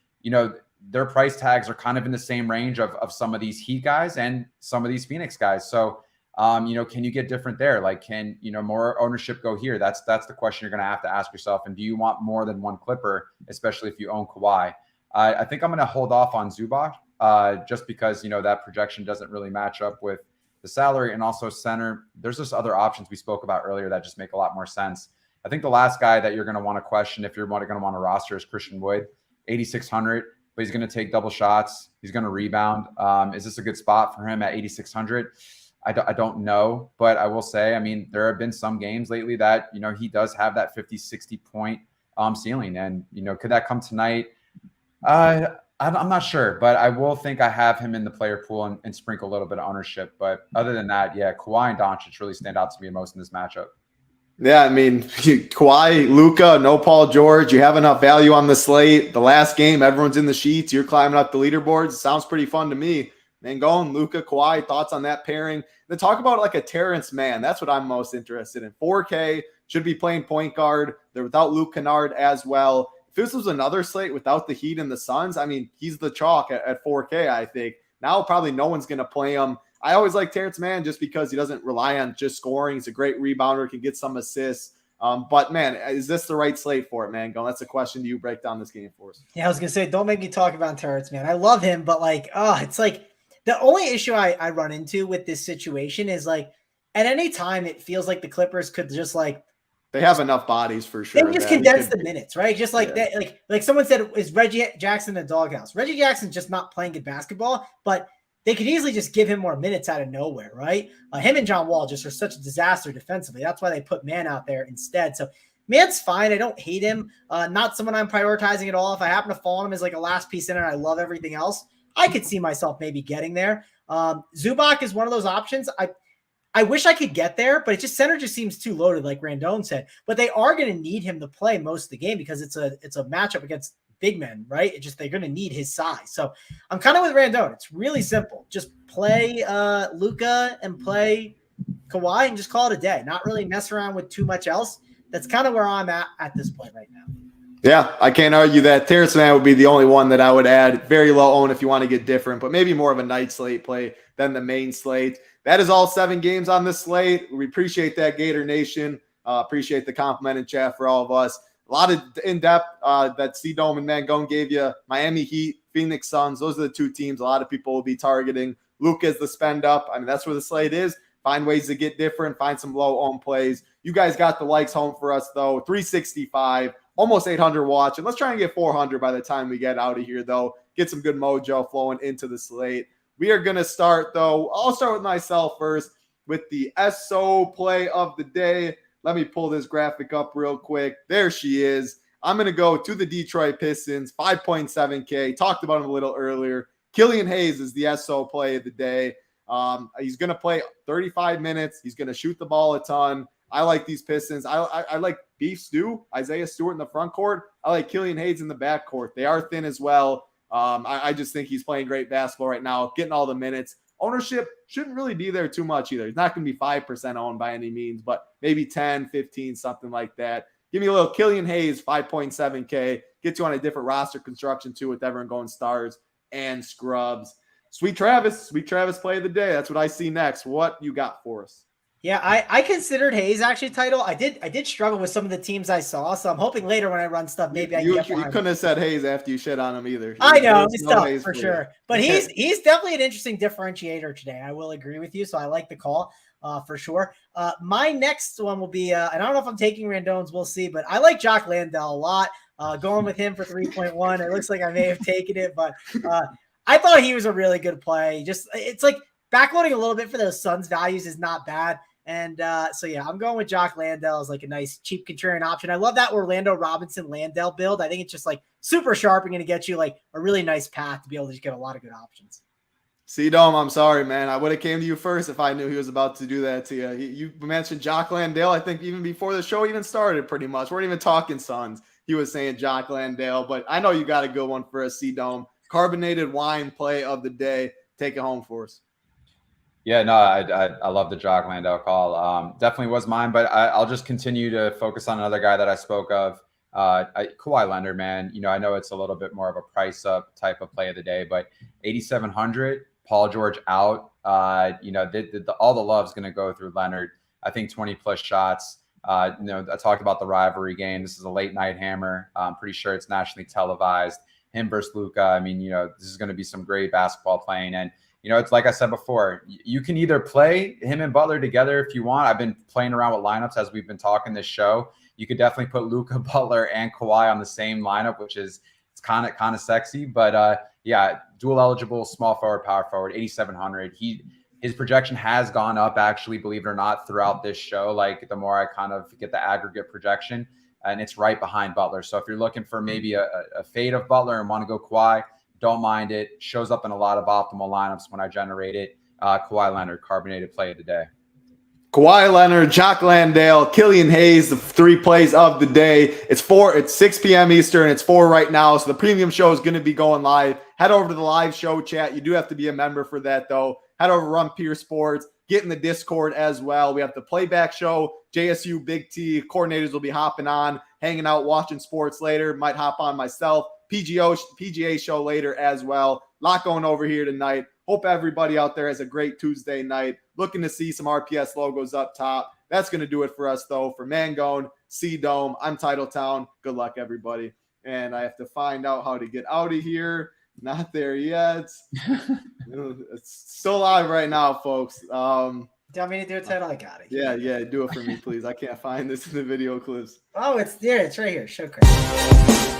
their price tags are kind of in the same range of some of these Heat guys and some of these Phoenix guys. So, can you get different there? Like, can, more ownership go here? That's the question you're going to have to ask yourself. And do you want more than one Clipper, especially if you own Kawhi? I think I'm going to hold off on Zubac just because, that projection doesn't really match up with the salary. And also center, there's just other options we spoke about earlier that just make a lot more sense. I think the last guy that you're going to want to question if you're going to want to roster is Christian Wood, 8,600, but he's going to take double shots. He's going to rebound. Is this a good spot for him at 8,600? I don't know, but I will say, there have been some games lately that, he does have that 50, 60 point ceiling. And, could that come tonight? I'm not sure, but I will think I have him in the player pool and sprinkle a little bit of ownership. But other than that, yeah, Kawhi and Doncic really stand out to me most in this matchup. Yeah, Kawhi, Luka, no Paul George. You have enough value on the slate. The last game, everyone's in the sheets. You're climbing up the leaderboards. Sounds pretty fun to me. Man, going Luka, Kawhi, thoughts on that pairing? Then talk about like a Terrence Mann. That's what I'm most interested in. 4K, should be playing point guard. They're without Luke Kennard as well. If this was another slate without the Heat and the Suns, he's the chalk at 4K, I think. Now probably no one's going to play him. I always like Terrence Mann just because he doesn't rely on just scoring. He's a great rebounder, can get some assists. But, man, is this the right slate for it, man? That's a question. Do you break down this game for us? Yeah, I was going to say, don't make me talk about Terrence Mann. I love him, but, it's like the only issue I run into with this situation is, at any time it feels like the Clippers could just, they have enough bodies for sure. They just condense the minutes, right? Just that, like someone said, is Reggie Jackson a doghouse? Reggie Jackson's just not playing good basketball, but they could easily just give him more minutes out of nowhere, right? Him and John Wall just are such a disaster defensively. That's why they put Mann out there instead. So Mann's fine. I don't hate him. Not someone I'm prioritizing at all. If I happen to fall on him as a last piece in and I love everything else, I could see myself maybe getting there. Zubac is one of those options. I wish I could get there, but center just seems too loaded, like Randone said. But they are going to need him to play most of the game because it's a matchup against big men, right? They're going to need his size. So I'm kind of with Randone. It's really simple. Just play Luka and play Kawhi and just call it a day. Not really mess around with too much else. That's kind of where I'm at this point right now. Yeah, I can't argue that. Terrence Mann would be the only one that I would add. Very low own if you want to get different, but maybe more of a night slate play than the main slate. That is all 7 games on the slate. We appreciate that, Gator Nation. Appreciate the compliment in chat for all of us. A lot of in-depth that CDome and Mangone gave you. Miami Heat, Phoenix Suns. Those are the 2 teams a lot of people will be targeting. Luke is the spend up. I mean, that's where the slate is. Find ways to get different. Find some low-owned plays. You guys got the likes home for us, though. 365. Almost 800 watch, and let's try and get 400 by the time we get out of here, though. Get some good mojo flowing into the slate. We are going to start, though. I'll start with myself first with the SO play of the day. Let me pull this graphic up real quick. There she is. I'm going to go to the Detroit Pistons, 5.7K. Talked about him a little earlier. Killian Hayes is the SO play of the day. He's going to play 35 minutes. He's going to shoot the ball a ton. I like these Pistons. I like Beef Stew, Isaiah Stewart in the front court. I like Killian Hayes in the back court. They are thin as well. I just think he's playing great basketball right now, getting all the minutes. Ownership shouldn't really be there too much either. He's not going to be 5% owned by any means, but maybe 10, 15, something like that. Give me a little Killian Hayes, 5.7K. Get you on a different roster construction too with everyone going stars and scrubs. Sweet Travis play of the day. That's what I see next. What you got for us? Yeah, I considered Hayes actually title. I did struggle with some of the teams I saw, so I'm hoping later when I run stuff, maybe I can get you couldn't have said Hayes after you shit on him either. I know, it's tough for sure. But he's definitely an interesting differentiator today. I will agree with you, so I like the call for sure. My next one will be, and I don't know if I'm taking Randone's, we'll see, but I like Jock Landale a lot. Going with him for 3.1. It looks like I may have taken it, but I thought he was a really good play. Just it's like backloading a little bit for those Suns values is not bad. And so, yeah, I'm going with Jock Landale as like a nice cheap contrarian option. I love that Orlando Robinson Landale build. I think it's just like super sharp and going to get you like a really nice path to be able to just get a lot of good options. CDome, I'm sorry, man. I would have came to you first if I knew he was about to do that to you. You mentioned Jock Landale, I think even before the show even started pretty much. We weren't even talking Suns. He was saying Jock Landale, but I know you got a good one for a CDome. Carbonated wine play of the day. Take it home for us. Yeah, no, I love the Jock Landale call. Definitely was mine, but I'll just continue to focus on another guy that I spoke of. Kawhi Leonard, man. You know, I know it's a little bit more of a price up type of play of the day, but 8,700, Paul George out. You know, all the love's going to go through Leonard. I think 20 plus shots. You know, I talked about the rivalry game. This is a late night hammer. I'm pretty sure it's nationally televised. Him versus Luka. I mean, you know, this is going to be some great basketball playing. And, you know, it's like I said before, you can either play him and Butler together if you want. I've been playing around with lineups as we've been talking this show. You could definitely put Luka, Butler, and Kawhi on the same lineup, which is it's kind of sexy. But yeah, dual eligible, small forward, power forward, 8,700. His projection has gone up, actually, believe it or not, throughout this show. Like the more I kind of get the aggregate projection, and it's right behind Butler. So if you're looking for maybe a fade of Butler and want to go Kawhi, don't mind it. Shows up in a lot of optimal lineups when I generate it. Kawhi Leonard, carbonated play of the day. Kawhi Leonard, Jock Landale, Killian Hayes, the 3 plays of the day. It's 6 p.m. Eastern. It's 4 right now. So the premium show is going to be going live. Head over to the live show chat. You do have to be a member for that, though. Head over to Run Peer Sports. Get in the Discord as well. We have the playback show. JSU Big T coordinators will be hopping on, hanging out, watching sports later. Might hop on myself. PGA show later as well. Lot going over here tonight. Hope everybody out there has a great Tuesday night. Looking to see some RPS logos up top. That's going to do it for us, though. For Mangone, CDome, I'm Titletown. Good luck, everybody. And I have to find out how to get out of here. Not there yet. It's still live right now, folks. Do you want me to do a title? I got it. Yeah, do it for me, please. I can't find this in the video clips. Oh, it's there. It's right here. Show credit.